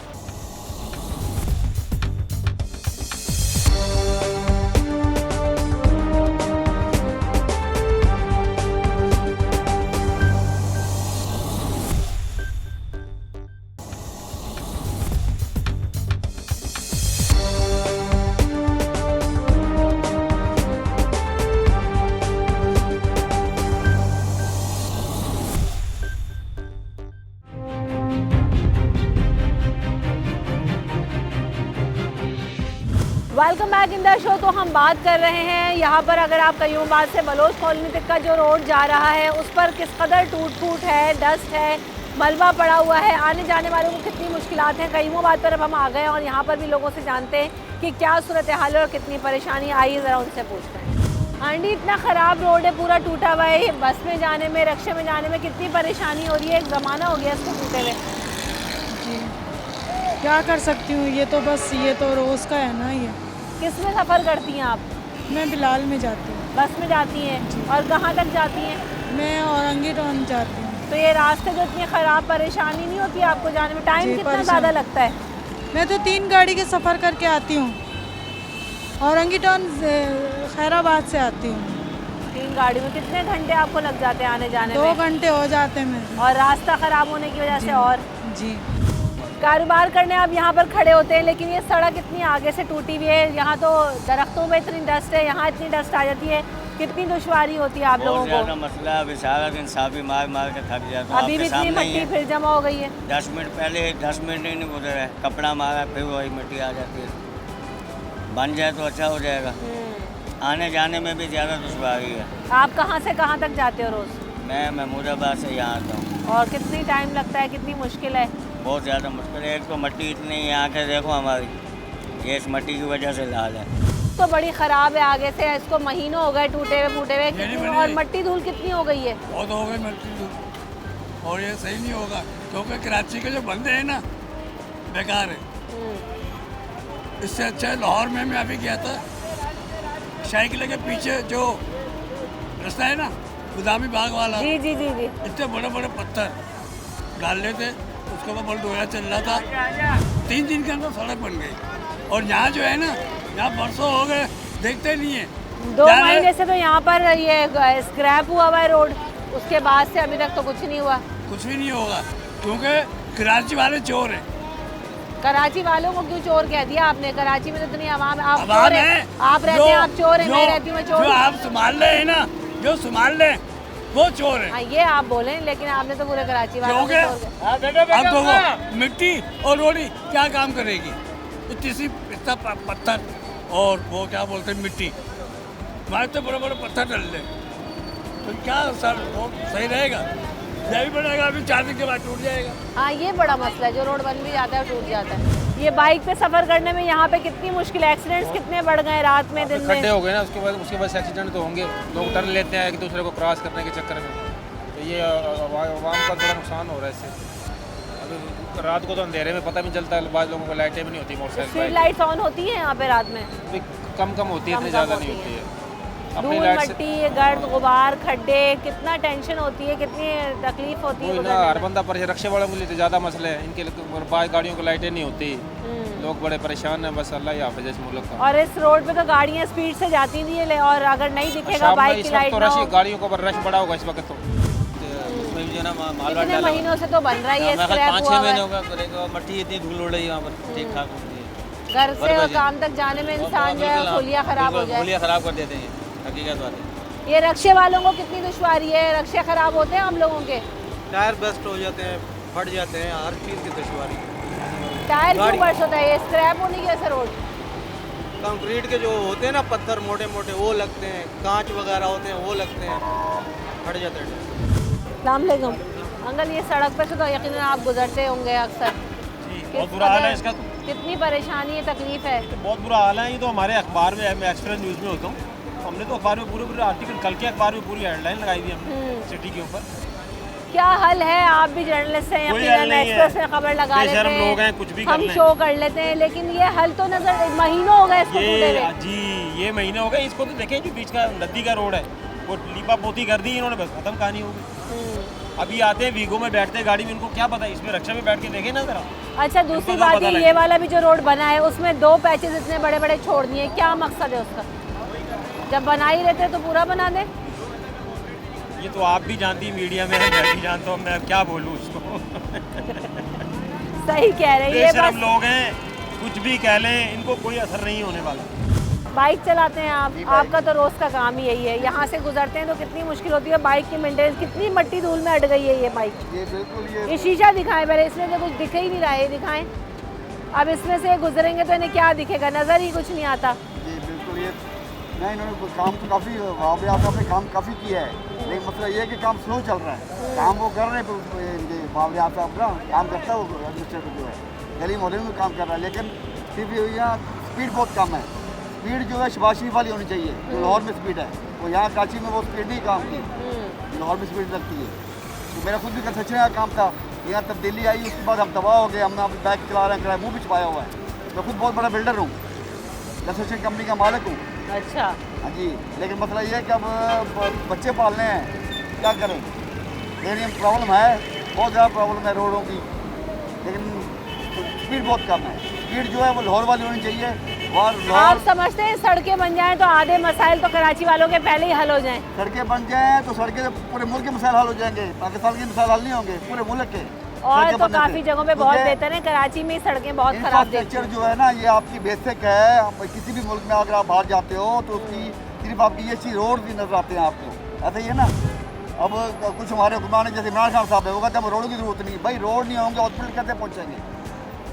Welcome back in the show. तो हम बात कर रहे हैं यहाँ पर अगर आप कयूमाबाद से बलोच कॉलोनी तक का जो रोड जा रहा है उस पर किस कदर टूट फूट है, डस्ट है, मलबा पड़ा हुआ है, आने जाने वालों को कितनी मुश्किलात हैं। कयूमाबाद पर अब हम आ गए और यहाँ पर भी लोगों से जानते हैं कि क्या सूरत हाल है और कितनी परेशानी आई है, ज़रा उनसे पूछते हैं। आंटी, इतना ख़राब रोड है, पूरा टूटा हुआ है, बस में जाने में, रिक्शे में जाने में कितनी परेशानी हो रही है। एक ज़माना हो गया इसको टूटे हुए। जी क्या कर सकती हूँ, ये तो बस ये तो रोज़ का है ना। ये किस में सफ़र करती हैं आप? मैं बिलाल में जाती हूँ। बस में जाती हैं? और कहाँ तक जाती हैं? मैं औरंगी टाउन जाती हूँ। तो ये रास्ते जो इतनी ख़राब, परेशानी नहीं होती आपको जाने में? टाइम कितना ज़्यादा लगता है? मैं तो 3 गाड़ी के सफ़र करके आती हूँ। औरंगी टाउन खैराबाद से आती हूँ। 3 गाड़ी में कितने घंटे आपको लग जाते हैं आने जाने में? 2 घंटे हो जाते हैं मेरे। और रास्ता ख़राब होने की वजह से और जी कारोबार करने आप यहाँ पर खड़े होते हैं, लेकिन ये सड़क इतनी आगे से टूटी हुई है, यहाँ तो दरख्तों में इतनी डस्ट है, यहाँ इतनी डस्ट आ जाती है, कितनी दुश्वारी होती है आप लोगों को? बहुत ज़्यादा मसला है। अभी सारा दिन साफी मार मार के थक जाता हूँ। अभी भी इतनी मिट्टी फिर जमा हो गई है। 10 मिनट पहले 10 मिनट ही नहीं गुजरा है, कपड़ा मारा फिर वही मिट्टी आ जाती है। बन जाए तो अच्छा हो जाएगा। आने जाने में भी ज़्यादा दुश्वारी है। आप कहाँ से कहाँ तक जाते हो रोज़? मैं महमूदाबाद से यहाँ आता हूँ। और कितनी टाइम लगता है, कितनी मुश्किल है? बहुत ज़्यादा मुश्किल है। एक तो मिट्टी इतनी यहाँ के देखो हमारी, ये इस मिट्टी की वजह से लाल है। तो बड़ी ख़राब है आगे से, इसको महीनों हो गए टूटे हुए फूटे हुए। और मिट्टी धूल कितनी हो गई है? बहुत हो गई मिट्टी धूल, और ये सही नहीं होगा क्योंकि कराची के जो बंदे हैं ना बेकार है। इससे अच्छा है लाहौर में मैं अभी गया था, शाही किले के पीछे जो रास्ता है ना गुदामी बाग वाला, जी जी जी जी, इतने बड़े बड़े पत्थर डाल लेते, उसके बाद बुलडोजर चल रहा था, 3 दिन के अंदर सड़क बन गई। और यहाँ जो है ना, यहाँ बरसों हो गए देखते नहीं है। 2 महीने से तो यहाँ पर ये स्क्रैप हुआ है रोड, उसके बाद से अभी तक तो कुछ नहीं हुआ। कुछ भी नहीं होगा क्योंकि कराची वाले चोर हैं। कराची वालों को क्यों चोर कह दिया आपने? कराची में तो इतनी आवाम है। आप चोर हैं, आप रहते हैं, आप चोर हैं, मैं रहती हूँ, मैं चोर। जो आप संभाल रहे हैं ना, जो संभाल रहे वो चोर है। ये आप बोलें, लेकिन आपने तो पूरे कराची वालों को चोर अब तो मिट्टी और रोड़ी क्या काम करेगी? इतना पत्थर और वो क्या बोलते हैं मिट्टी, हमारे तो बड़े बड़े पत्थर डल ले, तो क्या सर वो सही रहेगा? यह भी बढ़ेगा, अभी 4 दिन के बाद टूट जाएगा। हाँ, ये बड़ा मसला है, जो रोड बन भी जाता है टूट जाता है। ये बाइक पे सफ़र करने में यहाँ पे कितनी मुश्किल है, एक्सीडेंट्स कितने बढ़ गए रात में, दिन में। खड्डे हो गए ना, उसके बाद से एक्सीडेंट तो होंगे। लोग टर्न लेते हैं एक दूसरे को क्रॉस करने के चक्कर में, तो ये आवाम का बड़ा नुकसान हो रहा है इससे। अभी रात को तो अंधेरे में पता भी चलता है, बाद लोगों को लाइटें भी नहीं होती, मोटरसाइकिल स्ट्रीट लाइट्स ऑन होती हैं यहाँ पे रात में? कम होती है, इतनी ज़्यादा नहीं होती है। धूल मट्टी, गर्द गुबार, खड्डे, कितना टेंशन होती है, कितनी तकलीफ होती है। हर बंदा पर रिक्शे वालों के लिए तो ज़्यादा मसले हैं, इनके बाद गाड़ियों को लाइटें नहीं होती, लोग बड़े परेशान हैं। बस अल्लाह ही हाफ़िज़ इस मुल्क का। और इस रोड पे तो गाड़ियाँ स्पीड से जाती नहीं है, और अगर नहीं दिखेगा बाइक की लाइट तो गाड़ियों को रश बड़ा होगा इस वक्त तो। उसमें भी जो ना माल कितने महीनों से तो बन रहा है ये, स्क्रैप हुआ 5-6 महीने होगा। मिट्टी इतनी धूल उड़ रही है यहाँ पर, ठीक ठाक होती है। घर से काम तक जाने में इंसान जो है खोलियाँ ख़राब हो जाए, खोलियाँ ख़राब कर देते हैं, हकीकत बात है। ये रक्शे वालों को कितनी दुश्वारी है, रक्शे ख़राब होते हैं हम लोगों के, टायर बस्ट हो जाते हैं, फट जाते हैं, हर चीज़ की दुश्वारी। टायर क्यों बस्ट होता है? ये स्क्रैप होने की वजह से रोड, कंक्रीट के जो होते हैं ना पत्थर मोटे मोटे वो लगते हैं, कांच वगैरह होते हैं वो लगते हैं, फट जाते हैं। अस्सलाम वालेकुम अंकल, ये सड़क पे से तो यकीनन आप गुजरते होंगे अक्सर। बहुत बुरा हाल है इसका, कितनी परेशानी है, तकलीफ है? बहुत बुरा हाल है। ये तो हमारे अखबार में है, मैं एक्सप्रेस न्यूज़ में होता हूँ, हमने तो अखबार में पूरे आर्टिकल, कल के अखबार में पूरी हेडलाइन लगाई थी हमने सिटी के ऊपर। क्या हल है? आप भी जर्नलिस्ट हैं, एक्सप्रेस में खबर लगा लेते हैं, लोग हैं, कुछ भी हम शो कर लेते हैं, लेकिन ये हल तो नजर महीनों हो गए इसको टूटे हुए। जी, ये महीने हो गए इसको। तो देखें जो बीच का नदी का रोड है वो लीपा पोती कर दी इन्होंने, बस खत्म कहानी हो गई। अभी आते हैं वीगो में बैठते हैं गाड़ी में, इनको क्या पता, इसमें रक्षा में बैठ के देखें ना जरा। अच्छा, दूसरी बात ये वाला भी जो रोड बना है उसमें 2 पैचेस इतने बड़े बड़े छोड़ दिए, क्या मकसद है उसका? जब बना ही रहते तो पूरा बना दे। ये तो आप भी जानती हैं, मीडिया में मैं भी जानता हूँ, मैं क्या बोलूँ उसको। सही कह रहे हैं, हम लोग हैं, कुछ भी कह लें, इनको कोई असर नहीं होने वाला। बाइक चलाते हैं आप, आपका तो रोज़ का काम ही यही है, यहाँ से गुजरते हैं तो कितनी मुश्किल होती है बाइक की मेंटेनेंस, कितनी मट्टी धूल में अट गई है ये बाइक। ये शीशा दिखाएं पहले, इसमें तो कुछ दिख ही नहीं रहा है, दिखाएं। अब इसमें से गुजरेंगे तो इन्हें क्या दिखेगा, नज़र ही कुछ नहीं आता। जी बिल्कुल, ये नहीं, इन्होंने काम तो काफ़ी आपने काम काफ़ी किया है, लेकिन मतलब ये है कि काम स्लो चल रहा है। काम वो कर रहे हैं बावले आप अपना काम करता है, वो एडमिनिस्ट्रेटर जो है गली मोहल्ले में काम कर रहा है, लेकिन सिर्फ यहाँ स्पीड बहुत कम है। स्पीड जो है शहबाज शरीफ वाली होनी चाहिए, जो लाहौर में स्पीड है, वो यहाँ कराची में वो स्पीड नहीं काम की, लाहौर में स्पीड लगती है। तो मेरा खुद भी कंस्ट्रक्शन का काम था, यहाँ तब्दीली आई, उसके बाद हम तबाह हो गए, हमने अभी बैग चला रहे हैं, किराया मुँह भी छुपाया हुआ है। मैं खुद बहुत बड़ा बिल्डर हूँ, कंस्ट्रक्शन कंपनी का मालिक हूँ। अच्छा। हाँ जी, लेकिन मसला ये है कि अब बच्चे पालने हैं, क्या करें। लेकिन प्रॉब्लम है, बहुत ज़्यादा प्रॉब्लम है रोडों की, लेकिन स्पीड बहुत कम है। स्पीड जो है वो लाहौर वाली होनी चाहिए। और आप समझते हैं सड़कें बन जाएं तो आधे मसाइल तो कराची वालों के पहले ही हल हो जाएं? सड़कें बन जाएं तो सड़कें पूरे मुल्क के मसाइल हल हो जाएंगे, पाकिस्तान के मसाइल हल नहीं होंगे, पूरे मुल्क के। और तो काफ़ी जगहों पे बहुत बेहतर है, कराची में सड़कें बहुत खराब देखते हैं। जो है ना, ये आपकी बेसिक है। किसी भी मुल्क में अगर आप बाहर जाते हो तो उसकी सिर्फ आपकी ये चीज़ रोड भी नजर आते हैं आपको, ऐसा ही है ना। अब कुछ हमारे हुक्मरान जैसे इमरान खान साहब है, वो कहते हैं रोडों की जरूरत नहीं। भाई रोड नहीं होंगे हॉस्पिटल कैसे पहुँचेंगे,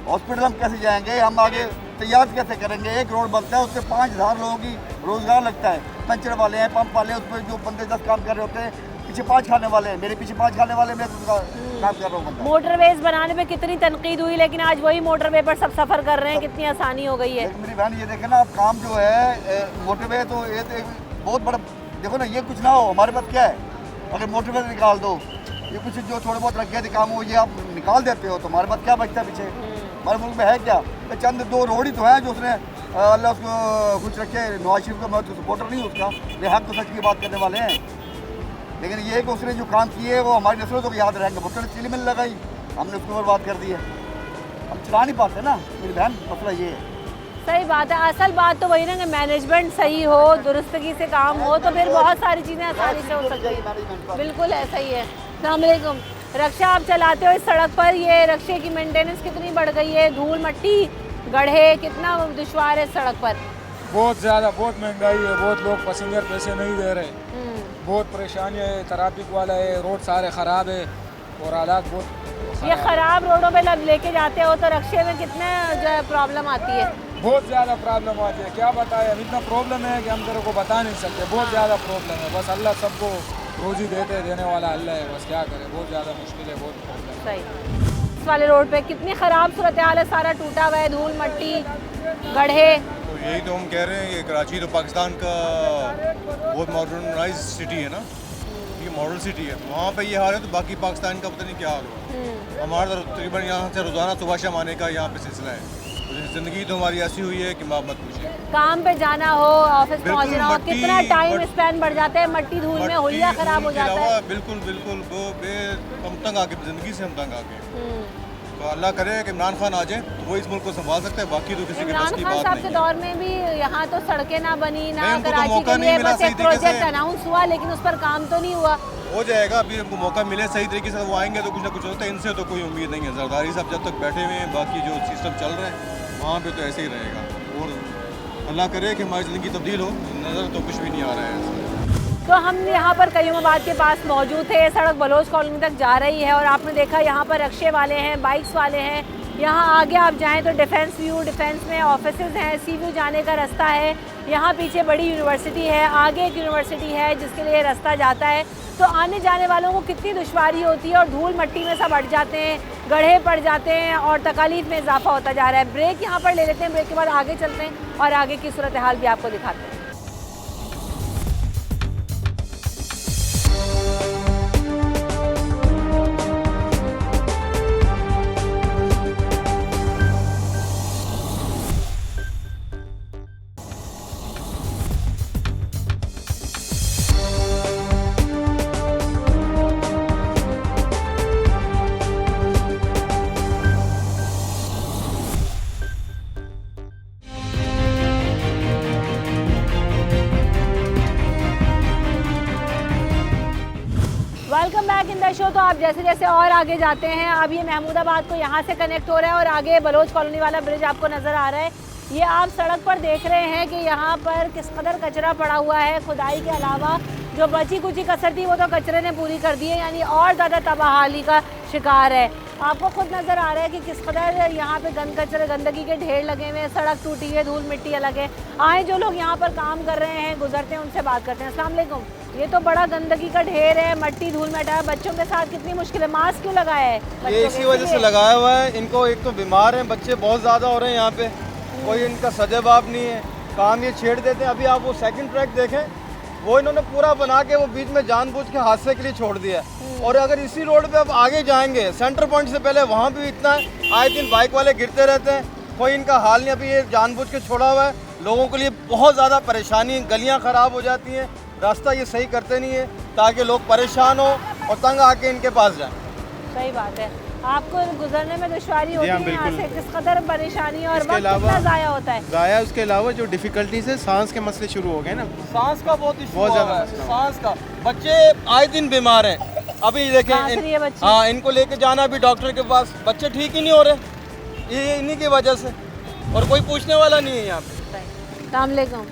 हॉस्पिटल हम कैसे जाएंगे, हम आगे तैयार कैसे करेंगे। एक रोड बनता है, उससे 5000 लोगों की रोज़गार लगता है। पंचर वाले हैं, पंप वाले हैं, उस पर जो बंदे 10 काम कर रहे होते हैं, पीछे 5 खाने वाले हैं, मेरे पीछे 5 खाने वाले, मैं उनका काम कर रहा हूँ। मोटरवेज बनाने पे कितनी तनकीद हुई, लेकिन आज वही मोटरवे पर सब सफ़र कर रहे हैं, कितनी आसानी हो गई है। मेरी बहन ये देखे ना, आप काम जो है मोटरवे तो ये बहुत बड़ा, देखो ना, ये कुछ ना हो हमारे पास क्या है, अगर मोटरवे निकाल दो, ये कुछ जो थोड़े बहुत रखे थे काम हो, ये आप निकाल देते हो तो हमारे पास क्या बचता है पीछे। हमारे मुल्क में है क्या, चंद 2 रोड ही तो हैं जो उसने अल्लाह उसको कुछ रखे। नवाज शरीफ का मैं तो सपोर्टर नहीं उसका, ये हक तो सच की बात करने वाले हैं, लेकिन ये कि उसने जो काम किए वो हमारी नस्लों को याद रहेंगे। भुट्टो चीली मिल लगाई, हमने उसको बर्बाद कर दिया, हम चला नहीं पाते ना मेरी बहन, मसला ये है। सही बात है, असल बात तो वही ना कि मैनेजमेंट सही हो, दुरुस्तगी से काम हो, तो फिर बहुत सारी चीज़ें आसानी से हो सकती हैं। बिल्कुल ऐसा ही है। अस्सलामुअलैकुम। रक्षा आप चलाते हो इस सड़क पर, ये रक्षे की मेंटेनेंस कितनी बढ़ गई है, धूल मट्टी गड्ढे कितना दुश्वार है इस सड़क पर? बहुत ज़्यादा, बहुत महंगाई है, बहुत लोग पैसेंजर पैसे नहीं दे रहे, बहुत परेशानी है, ट्रैफिक वाला है, रोड सारे ख़राब है और हालात बहुत। ये ख़राब रोडों पे लेके जाते हो तो रक्षे में कितने जो है प्रॉब्लम आती है? बहुत ज़्यादा प्रॉब्लम आती है, क्या बताएं, इतना प्रॉब्लम है कि हम तेरे को बता नहीं सकते, बहुत ज़्यादा प्रॉब्लम है। बस अल्लाह सबको रोज़ी देने वाला अल्लाह है, बस क्या करें, बहुत ज़्यादा मुश्किल है, बहुत प्रॉब्लम। सही। इस वाले रोड पे कितनी ख़राब सूरत हाल है, सारा टूटा हुआ है, धूल मट्टी गड्ढे। तो यही तो हम कह रहे हैं, ये कराची तो पाकिस्तान का बहुत मॉडर्नाइज सिटी है ना, ये मॉडल सिटी है, वहाँ पे ये हाल है तो बाकी पाकिस्तान का पता नहीं क्या हाल होगा। हमारा तो तकरीबन यहाँ से रोज़ाना सुबह शाम आने का यहाँ पे सिलसिला है, तो ज़िंदगी तो हमारी ऐसी हुई है कि माँ मत पूछिए। काम पे जाना हो, ऑफिस पहुँचना हो, कितना टाइम स्पेंड बढ़ जाता है, मट्टी धूल में हुलिया ख़राब हो जाता है। बिल्कुल बिल्कुल, वो हम तंग आके, ज़िंदगी से हम तंग आके, तो अल्लाह करे कि इमरान खान आ जाए तो वो इस मुल्क को संभाल सकते हैं, बाकी तो किसी के बस की बात नहीं है। इमरान खान साहब के दौर में भी यहाँ तो सड़कें ना बनी, ना कराची के लिए बस एक प्रोजेक्ट अनाउंस हुआ, लेकिन उस पर काम तो नहीं हुआ। हो जाएगा, अभी हमको मौका मिले सही तरीके से वो आएंगे तो कुछ ना कुछ होता है, इनसे तो कोई उम्मीद नहीं है। जरदारी साहब जब तक बैठे हुए हैं, बाकी जो सिस्टम चल रहा है वहाँ पे तो ऐसे ही रहेगा, और अल्लाह करे कि हमारी ज़िंदगी तब्दील हो, नज़र तो कुछ भी नहीं आ रहा है। तो हम यहाँ पर कयूमाबाद के पास मौजूद थे, सड़क बलोच कॉलोनी तक जा रही है, और आपने देखा यहाँ पर रक्शे वाले हैं, बाइक्स वाले हैं। यहाँ आगे आप जाएं तो डिफेंस व्यू, डिफेंस में ऑफिसेज हैं, सी व्यू जाने का रास्ता है। यहाँ पीछे बड़ी यूनिवर्सिटी है, आगे एक यूनिवर्सिटी है जिसके लिए रास्ता जाता है। तो आने जाने वालों को कितनी दुश्वारी होती है, और धूल मट्टी में सब अट जाते हैं, गड्ढे पड़ जाते हैं, और तकालीफ में इजाफा होता जा रहा है। ब्रेक यहाँ पर ले लेते हैं, ब्रेक के बाद आगे चलते हैं और आगे की सूरत हाल भी आपको दिखाते हैं। Welcome back in the show. तो आप जैसे जैसे और आगे जाते हैं, अब ये महमूदाबाद को यहाँ से कनेक्ट हो रहा है और आगे बलोच कॉलोनी वाला ब्रिज आपको नज़र आ रहा है। ये आप सड़क पर देख रहे हैं कि यहाँ पर किस कदर कचरा पड़ा हुआ है। खुदाई के अलावा जो बची कुची कसर थी वो तो कचरे ने पूरी कर दी है, यानी और ज़्यादा तबाहाली का शिकार है। आपको खुद नज़र आ रहा है कि किस कदर यहाँ पे गंदगी के ढेर लगे हुए हैं, सड़क टूटी है, धूल मिट्टी अलग है। आए जो लोग यहाँ पर काम कर रहे हैं, गुजरते हैं, उनसे बात करते हैं। अस्सलाम वालेकुम। ये तो बड़ा गंदगी का ढेर है, मट्टी धूल मिटा है, बच्चों के साथ कितनी मुश्किल है। मास्क क्यों लगाया है? ये इसी वजह से लगाया हुआ है। इनको एक तो बीमार हैं, बच्चे बहुत ज़्यादा हो रहे हैं यहाँ पे, कोई इनका सदेबाब नहीं है, काम ये छेड़ देते हैं। अभी आप वो सेकंड ट्रैक देखें, वो इन्होंने पूरा बना के वो बीच में जानबूझ के हादसे के लिए छोड़ दिया है। और अगर इसी रोड पे अब आगे जाएंगे, सेंटर पॉइंट से पहले वहाँ भी इतना आए दिन बाइक वाले गिरते रहते हैं, कोई इनका हाल नहीं। अभी ये जानबूझ के छोड़ा हुआ है, लोगों के लिए बहुत ज़्यादा परेशानी, गलियाँ ख़राब हो जाती हैं, रास्ता ये सही करते नहीं है ताकि लोग परेशान हो और तंग आके इनके पास जाएं। सही बात है। आपको गुजरने में दुश्वारी होती है यहाँ से, किस कदर परेशानी और इसके वक्त कितना ज़ाया होता है? ज़ाया उसके अलावा जो डिफ़िकल्टीज है, सांस के मसले शुरू हो गए ना, सांस का बहुत इशू बहुत ज़्यादा, सांस का। बच्चे आए दिन बीमार हैं। अभी देखें हाँ, इनको लेके जाना अभी डॉक्टर के पास, बच्चे ठीक ही नहीं हो रहे, ये इन्हीं की वजह से, और कोई पूछने वाला नहीं है यहाँ पे। अस्सलाम वालेकुम।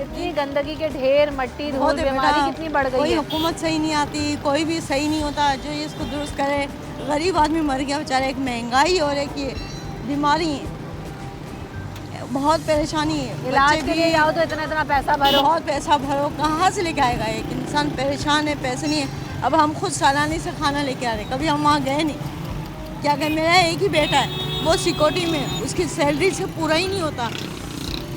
इतनी गंदगी के ढेर, मट्टी धूल, बीमारी कितनी बढ़ गई कोई है। हुकूमत सही नहीं आती, कोई भी सही नहीं होता जो ये इसको दुरुस्त करे। गरीब आदमी मर गया बेचारा, एक महंगाई और एक ये बीमारी है, बहुत परेशानी है। इलाज के लिए जाओ तो इतना पैसा भरो, बहुत पैसा भरो, कहाँ से लेके आएगा? एक इंसान परेशान है, पैसे नहीं है। अब हम खुद सालानी से खाना लेके आ रहे, कभी हम वहाँ गए नहीं। क्या कहें, मेरा एक ही बेटा है, वो सिक्योरिटी में, उसकी सैलरी से पूरा ही नहीं होता।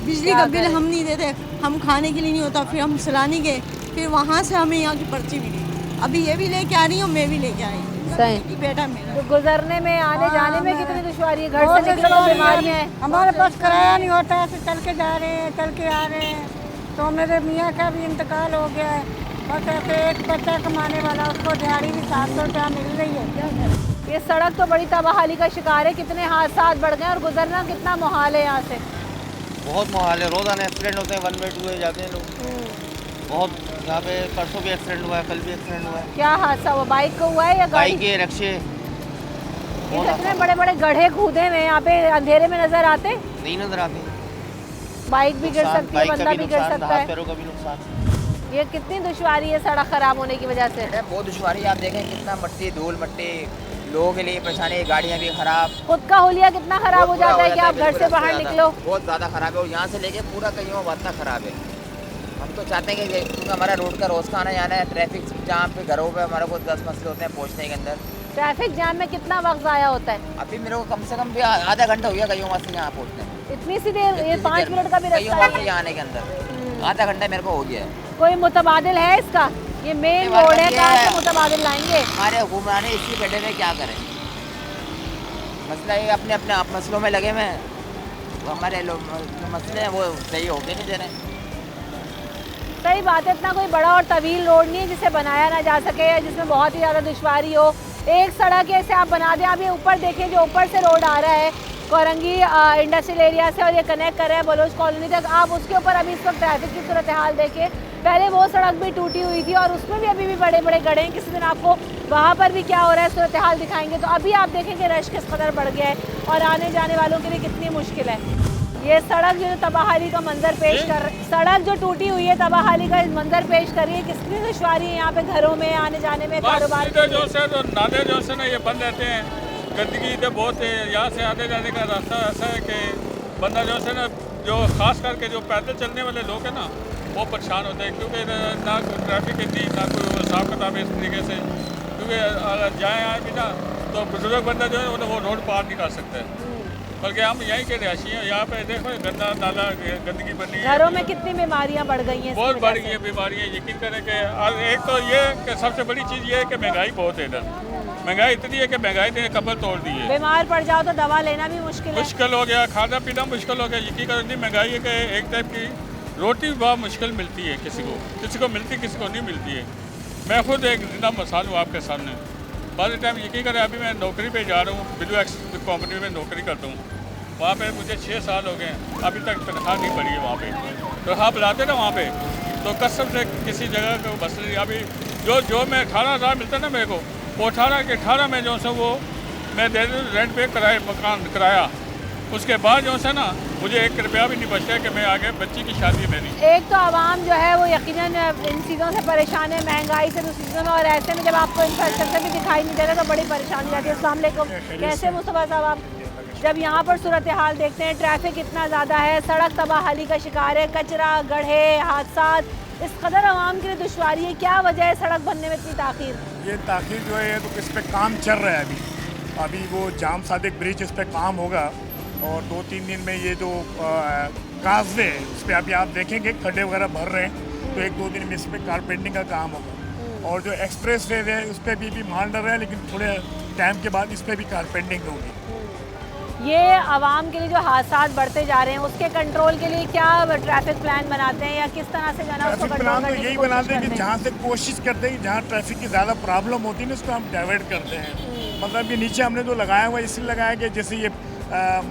बिजली का बिल हम नहीं देते, हम खाने के लिए नहीं होता, फिर हम सलानी गए, फिर वहाँ से हमें यहाँ की पर्ची मिली। अभी ये भी लेके आ रही हूँ, मैं भी लेके आई हूँ। सही बेटा मेरा तो गुजरने में, आने जाने में कितनी दुश्वारी है, घर से निकलो तो बीमारियाँ हैं। हमारे पास किराया नहीं होता, ऐसे चल के जा रहे हैं, चल के आ रहे हैं। तो मेरे मियाँ का भी इंतकाल हो गया है, बस ऐसे एक बच्चा कमाने वाला, उसको दिहाड़ी भी 700 रुपया मिल रही है। क्या करें? ये सड़क तो बड़ी तबाहाली का शिकार है, कितने हादसा बढ़ गए और गुजरना कितना मुहाल है यहाँ से। बहुत मुहाल है, रोज़ाना एक्सीडेंट होते हैं, 1 बाय 2 जाते हैं लोग। बहुत यहाँ पे परसों भी एक्सीडेंट हुआ है, कल भी एक्सीडेंट हुआ है। क्या हादसा हुआ? बाइक को हुआ है या गाड़ी? बाइक के रिक्शे। इतने बड़े बड़े गड्ढे कूदे हुए यहाँ पे, अंधेरे में नजर आते नहीं नजर आते। बाइक भी गिर सकती है, बंदा भी गिर सकता है। पैरों का भी नुकसान। ये कितनी दुश्वारी है सड़क खराब होने की वजह से। बहुत दुश्वारी, आप देखें कितना मट्टी धूल मट्टी, लोगों के लिए परेशानी है, गाड़ियाँ भी खराब, खुद का हुलिया कितना खराब हो जाता है कि आप घर से बाहर निकलो। बहुत ज़्यादा खराब है, और यहाँ से लेके पूरा कहीं बात खराब है। हम तो चाहते हैं कि क्योंकि हमारा रोड का रोज़ का आना जाना है, ट्रैफिक जाम पे घरों पे हमारे को 10 मसले होते हैं पहुँचने के अंदर। ट्रैफिक जाम में कितना वक्त ज़ाया होता है? अभी मेरे को कम से कम भी आधा घंटा हो गया कहीं वहाँ से यहाँ पहुँचने में। इतनी सी देर, ये 5 मिनट का भी रास्ता है यहाँ आने के अंदर, आधा घंटा मेरे को हो गया है। कोई मुतबादिल है इसका? ये मेन रोड है, कहाँ से मुतबादिल लाएंगे? हमारे हुक्मरान इसी गड्ढे में क्या करें? मसला ये अपने अपने आप मसलों में लगे हुए हैं, हमारे लोग मसले हैं वो सही होके नहीं दे रहे। सही बात है, इतना कोई बड़ा और तवील रोड नहीं है जिसे बनाया ना जा सके या जिसमें बहुत ही ज़्यादा दुश्वारी हो। एक सड़क ऐसे आप बना दें। आप ये ऊपर देखें, जो ऊपर से रोड आ रहा है कोरंगी इंडस्ट्रियल एरिया से और ये कनेक्ट कर रहा है बलोच कॉलोनी तक, आप उसके ऊपर अभी इस वक्त ट्रैफिक की सूरत हाल देखें। पहले वो सड़क भी टूटी हुई थी और उसमें भी अभी भी बड़े बड़े गड्ढे हैं। किसी दिन आपको वहाँ पर भी क्या हो रहा है सूरत हाल दिखाएंगे। तो अभी आप देखेंगे रश किस कदर बढ़ गया है और आने जाने वालों के लिए कितनी मुश्किल है। ये सड़क जो तबाहाली का मंजर पेश कर, सड़क जो टूटी हुई है तबाहाली का मंजर पेश कर रही है। कितनी दुश्वारी है यहाँ पे घरों में आने जाने में, कारोबार जो से तो नाले जो से ना ये बंद रहते हैं, गंदगी इधर बहुत है। यहाँ से आने जाने का रास्ता ऐसा है कि बंदा जो से ना, जो खास करके जो पैदल चलने वाले लोग हैं ना, वो परेशान होते हैं क्योंकि ना कोई ट्रैफिक इतनी, ना कोई हिसाब किताब इस तरीके से। क्योंकि अगर जाए आए भी ना तो बुजुर्ग बंदा जो है वो रोड पार नहीं कर सकते, बल्कि हम यहीं के रहशी हैं। यहाँ पे देखो गंदा नाला, गंदगी बनी है, घरों में कितनी बीमारियाँ बढ़ गई हैं, बहुत बढ़ गई है बीमारियाँ। यकीन करें कि एक तो ये कि सबसे बड़ी चीज़ ये है कि महंगाई बहुत है इधर। महंगाई इतनी है कि महंगाई ने कमर तोड़ दी है। बीमार पड़ जाओ तो दवा लेना भी मुश्किल हो गया, खाना पीना मुश्किल हो गया। यकीन करें इतनी महंगाई है कि एक टाइप की रोटी भी बहुत मुश्किल मिलती है, किसी को मिलती, किसी को नहीं मिलती है। मैं खुद एक जिंदा मिसाल हूँ आपके सामने। बाद टाइम यकीन करें, अभी मैं नौकरी पे जा रहा हूँ, ब्लू एक्स कंपनी में नौकरी करता हूँ। वहाँ पे मुझे 6 साल हो गए, अभी तक तनख्वाह नहीं पड़ी है वहाँ पे। तनख्वाह बुलाते ना वहाँ पे तो कसम से किसी जगह को बस नहीं। अभी जो मैं 18,000 मिलता है ना मेरे को, वो 18 के 18 में जो है वो मैं दे दूँ रेंट पे किराए मकान किराया। उसके बाद जो है ना मुझे 1 रुपया भी नहीं बचता है कि मैं आगे बच्ची की शादी है मेरी। एक तो आवाम जो है वो यकीनन इन चीज़ों से परेशान है, महंगाई से दूसरी चीज़ों में, और ऐसे में जब आपको इंफ्रास्ट्रक्चर भी दिखाई नहीं दे रहा तो बड़ी परेशानी जाती है। अस्सलाम वालेकुम, कैसे मुस्तफ़ा साहब आप? जब यहाँ पर सूरत हाल देखते हैं, ट्रैफिक इतना ज़्यादा है, सड़क तबाहाली का शिकार है, कचरा, गड्ढे, हादसा, इस कदर आवाम के लिए दुश्वारी है, क्या वजह है सड़क बनने में इतनी ताख़ीर? ये ताख़ीर जो है तो इस पर काम चल रहा है अभी वो जाम सादिक ब्रिज, इस पर काम होगा और 2-3 दिन में ये जो काजवे है उस पर अभी आप देखेंगे खड्डे वगैरह भर रहे हैं, तो 1-2 दिन में इस पर कारपेंटिंग का काम होगा। और जो एक्सप्रेस वे है उस पर भी माल डर रहा है, लेकिन थोड़े टाइम के बाद इस पर भी कारपेंटिंग होगी। ये आवाम के लिए जो हादसा बढ़ते जा रहे हैं उसके कंट्रोल के लिए क्या ट्रैफिक प्लान बनाते हैं या किस तरह से जाना उसको कंट्रोल प्लान तो करने की यही कोशिश बनाते हैं कि करते हैं? जहाँ से कोशिश करते हैं कि जहाँ ट्रैफिक की ज़्यादा प्रॉब्लम होती है ना उसको हम डाइवर्ट करते हैं। मतलब ये नीचे हमने जो लगाया हुआ है इसलिए लगाया कि जैसे ये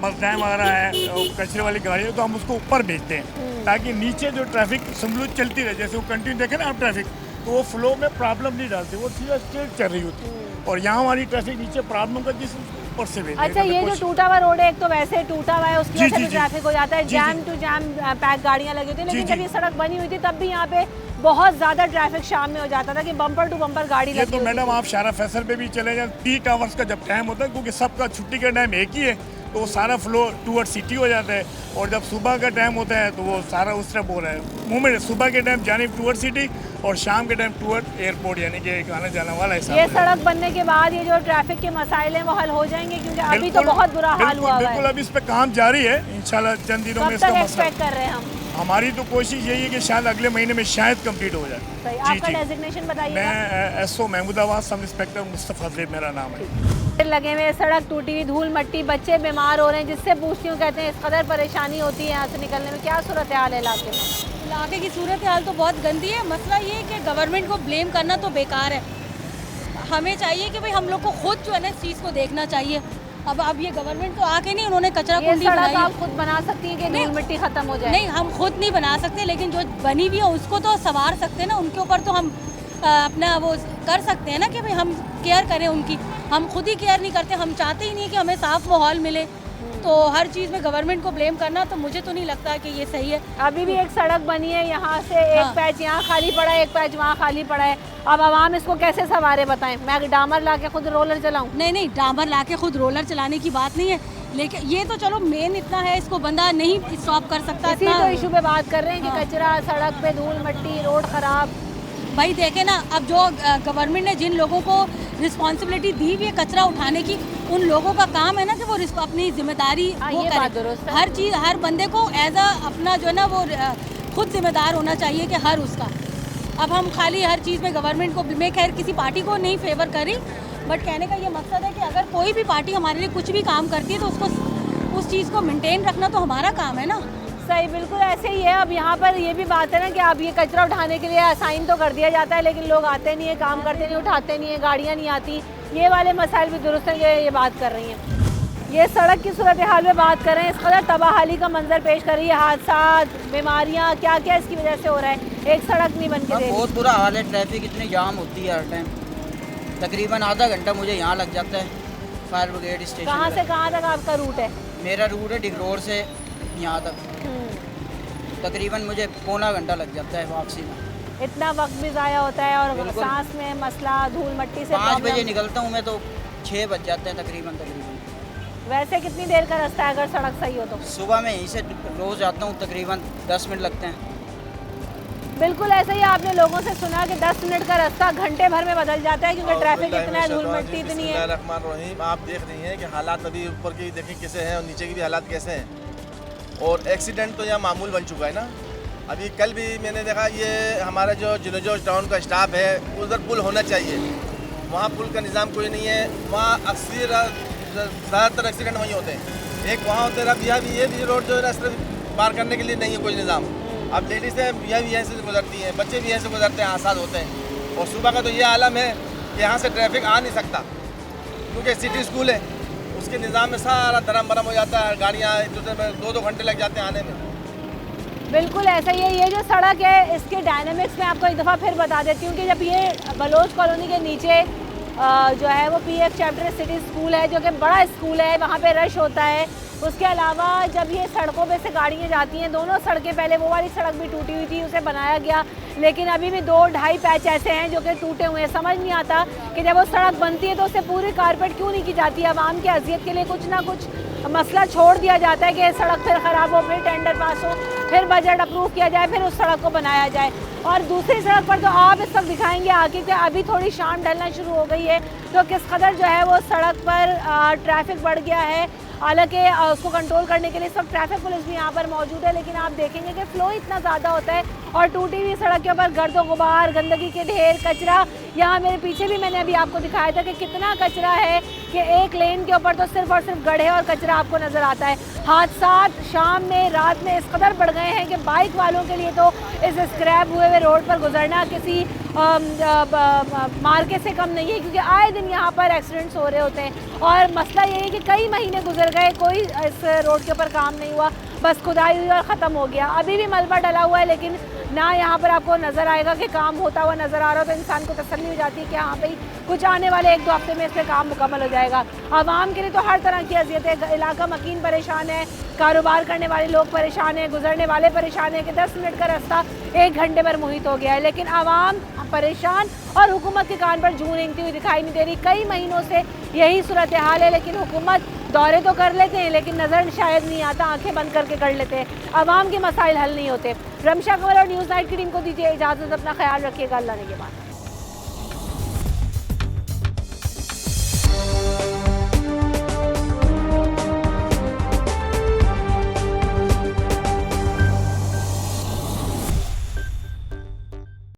मजदाएँ वगैरह है कचरे वाली गाड़ी है तो हम उसको ऊपर भेजते हैं ताकि नीचे जो ट्रैफिक समरूद चलती रहे। जैसे वो कंटिन्यू देखें ना आप ट्रैफिक, तो वो फ्लो में प्रॉब्लम नहीं डालती, वो सीधा स्ट्रेट चल रही होती है। और यहाँ वाली ट्रैफिक नीचे प्रॉब्लम करती है ऊपर से भेजते हैं। अच्छा, ये जो टूटा हुआ रोड है एक तो वैसे टूटा हुआ है, उसकी वजह से भी ट्रैफिक हो जाता है, जैम टू जैम पैक गाड़ियाँ लगी होती है, लेकिन जब ये सड़क बनी हुई थी तब भी यहाँ पे बहुत ज़्यादा ट्रैफिक शाम में हो जाता था कि बम्पर टू बम्पर गाड़ी लगी। तो मैडम आप शारा फैसल पे भी चले जाए, पीक आवर्स का जब टाइम होता है क्योंकि सबका छुट्टी का टाइम एक ही है तो वो सारा फ्लो टूवर्ड सिटी हो जाता है। और जब सुबह का टाइम होता है तो वो सारा उस तरफ हो रहा है मूवमेंट, सुबह के टाइम जाने टूवर्ड सिटी और शाम के टाइम टूवर्ड एयरपोर्ट, यानी कि एक आने जाने वाला है। ये सड़क बनने के बाद ये जो ट्रैफिक के मसाइल हैं वो हल हो जाएंगे क्योंकि अभी तो बहुत बुरा हाल हुआ है। बिल्कुल, अभी इस पे काम जारी है, इंशाल्लाह चंद दिनों में इसका मसला। कर रहे हैं हम, हमारी तो कोशिश यही है कि शायद अगले महीने में शायद कंप्लीट हो जाए। आपका डेजिग्नेशन बताइए। मैं SO Mahmudabad sub inspector Mustafa ज़ैद मेरा नाम है। लगे हुए, सड़क टूटी हुई, धूल मट्टी, बच्चे बीमार हो रहे हैं, जिससे पूछती हूँ कहते हैं इस कदर परेशानी होती है यहाँ से निकलने में। क्या सूरत हाल है इलाके में? इलाके की सूरत हाल तो बहुत गंदी है। मसला ये है कि गवर्नमेंट को ब्लेम करना तो बेकार है, हमें चाहिए कि भाई हम लोग को खुद जो है ना इस चीज़ को देखना चाहिए। अब ये गवर्नमेंट तो आके नहीं, उन्होंने कचरा कुंडी बनाई, आप खुद बना सकती हैं कि धूल मिट्टी खत्म हो जाए? नहीं, हम खुद नहीं बना सकते, लेकिन जो बनी हुई है उसको तो संवार सकते हैं ना, उनके ऊपर तो हम अपना वो कर सकते हैं ना कि भाई हम केयर करें उनकी। हम खुद ही केयर नहीं करते, हम चाहते ही नहीं कि हमें साफ माहौल मिले, तो हर चीज़ में गवर्नमेंट को ब्लेम करना तो मुझे तो नहीं लगता कि ये सही है। अभी भी एक सड़क बनी है, यहाँ से एक पैच यहाँ खाली पड़ा है, एक पैच वहाँ खाली पड़ा है। अब आवाम इसको कैसे सवारे बताएं? मैं डामर ला के खुद रोलर चलाऊँ? नहीं, डामर ला के खुद रोलर चलाने की बात नहीं है, लेकिन ये तो चलो मेन इतना है, इसको बंदा नहीं स्टॉप कर सकता। इसी तो इशू पे बात कर रहे हैं कि कचरा सड़क पे, धूल मट्टी, रोड खराब। भाई देखे ना, अब जो गवर्नमेंट ने जिन लोगों को रिस्पॉन्सिबिलिटी दी हुई है कचरा उठाने की, उन लोगों का काम है ना कि वो अपनी जिम्मेदारी वो करे। हर चीज़, हर बंदे को एज अपना जो है ना वो खुद जिम्मेदार होना चाहिए कि हर उसका। अब हम खाली हर चीज़ में गवर्नमेंट को, मैं खैर किसी पार्टी को नहीं फेवर करी, बट कहने का ये मकसद है कि अगर कोई भी पार्टी हमारे लिए कुछ भी काम करती है तो उसको उस चीज़ को मेंटेन रखना तो हमारा काम है ना। सही, बिल्कुल ऐसे ही है। अब यहाँ पर ये भी बात है ना कि अब ये कचरा उठाने के लिए असाइन तो कर दिया जाता है, लेकिन लोग आते नहीं है, काम करते नहीं, उठाते नहीं है, गाड़ियाँ नहीं आती। ये वाले मसाइल भी दुरुस्त हैं, ये बात कर रही हैं। ये सड़क की सूरत हाल में बात कर रहे हैं, इस कदर तबाहाली का मंजर पेश कर रही है, हादसा, बीमारियाँ, क्या क्या इसकी वजह से हो रहा है। एक सड़क नहीं बन के बहुत बुरा हाल है, ट्रैफिक इतनी जाम होती है हर टाइम, तकरीबन आधा घंटा मुझे यहाँ लग जाता है फायर ब्रिगेड स्टेशन। कहाँ से कहाँ तक आपका रूट है? मेरा रूट है डिगरोड से यहाँ तक, तकरीबन मुझे पौना घंटा लग जाता है वापसी में। इतना वक्त भी ज़ाया होता है और सांस में मसला, धूल मट्टी से 5 बजे निकलता हूँ मैं तो 6 बज जाते हैं तकरीबन। वैसे कितनी देर का रास्ता है अगर सड़क सही हो तो? सुबह में यहीं से रोज़ आता हूँ, तकरीबन 10 मिनट लगते हैं। बिल्कुल ऐसे ही आपने लोगों से सुना कि 10 मिनट का रास्ता घंटे भर में बदल जाता है क्योंकि ट्रैफिक इतना है, धूल मिट्टी इतनी है। आप देख रही हैं कि हालात अभी ऊपर की देखें कैसे हैं और नीचे की भी हालात कैसे हैं, और एक्सीडेंट तो यहाँ मामूल बन चुका है ना। अभी कल भी मैंने देखा, ये हमारा जो जिलोजोज टाउन का स्टाफ है उधर पुल होना चाहिए, वहाँ पुल का निज़ाम कोई नहीं है, वहाँ अक्सर ज़्यादातर एक्सीडेंट वहीं होते हैं। एक वहाँ होते हैं, अब ये भी रोड जो है ना सिर्फ पार करने के लिए नहीं है कोई निज़ाम। अब लेडीज़ें यह भी यहाँ से गुजरती हैं, बच्चे भी यहाँ से गुजरते हैं, हादसा होते हैं। और सुबह का तो ये आलम है कि यहाँ से ट्रैफिक आ नहीं सकता क्योंकि सिटी स्कूल है, उसके निज़ाम में सारा धर्म भरम हो जाता है, गाड़ियाँ एक दूसरे में 2-2 घंटे लग जाते हैं आने में। बिल्कुल ऐसा ही है। ये जो सड़क है इसके डायनामिक्स में आपको एक दफ़ा फिर बता देती हूँ कि जब ये बलोच कॉलोनी के नीचे जो है वो PF चैप्टर सिटी स्कूल है जो कि बड़ा स्कूल है, वहाँ पे रश होता है, उसके अलावा जब ये सड़कों पे से गाड़ियाँ जाती हैं, दोनों सड़कें, पहले वो वाली सड़क भी टूटी हुई थी, उसे बनाया गया, लेकिन अभी भी 2-2.5 पैच ऐसे हैं जो कि टूटे हुए हैं। समझ नहीं आता कि जब वो सड़क बनती है तो उसे पूरी कारपेट क्यों नहीं की जाती है। आवाम की अजियत के लिए कुछ ना कुछ मसला छोड़ दिया जाता है कि सड़क फिर ख़राब हो, फिर टेंडर पास हो, फिर बजट अप्रूव किया जाए, फिर उस सड़क को बनाया जाए। और दूसरी सड़क पर तो आप इस वक्त दिखाएंगे आगे कि अभी थोड़ी शाम ढलना शुरू हो गई है तो किस कदर जो है वो सड़क पर ट्रैफिक बढ़ गया है। हालांकि उसको कंट्रोल करने के लिए सब ट्रैफिक पुलिस भी यहाँ पर मौजूद है, लेकिन आप देखेंगे कि फ़्लो इतना ज़्यादा होता है और टूटी हुई सड़क के ऊपर गर्द व गुबार, गंदगी के ढेर, कचरा। यहाँ मेरे पीछे भी मैंने अभी आपको दिखाया था कि कितना कचरा है कि एक लेन के ऊपर तो सिर्फ और सिर्फ गड्ढे और कचरा आपको नज़र आता है। हादसात शाम में, रात में इस कदर बढ़ गए हैं कि बाइक वालों के लिए तो इस स्क्रैप हुए हुए रोड पर गुजरना किसी मार्के से कम नहीं है, क्योंकि आए दिन यहाँ पर एक्सीडेंट्स हो रहे होते हैं। और मसला ये है कि कई महीने गुजर गए, कोई इस रोड के ऊपर काम नहीं हुआ, बस खुदाई हुई और ख़त्म हो गया। अभी भी मलबा डला हुआ है, लेकिन ना यहाँ पर आपको नज़र आएगा कि काम होता हुआ नज़र आ रहा हो, तो इंसान को तसल्ली हो जाती है कि हाँ भाई कुछ आने वाले 1-2 हफ्ते में इसमें काम मुकम्मल हो जाएगा। आवाम के लिए तो हर तरह की अजियत है, इलाका मकीन परेशान है, कारोबार करने वाले लोग परेशान हैं, गुजरने वाले परेशान हैं कि 10 मिनट का रास्ता 1 घंटे पर मुहित हो गया है। लेकिन आवाम परेशान और हुकूमत के कान पर जूं रेंगती हुई दिखाई नहीं दे रही। कई महीनों से यही सूरत हाल है, लेकिन हुकूमत दौरे तो कर लेते हैं लेकिन नज़र शायद नहीं आता, आंखें बंद करके कर लेते हैं। आवाम के मसाइल हल नहीं होते। रमशा कंवल और न्यूज़ नाइट की टीम को दीजिए इजाज़त, अपना ख्याल रखिएगा, अल्लाह ने के बाद।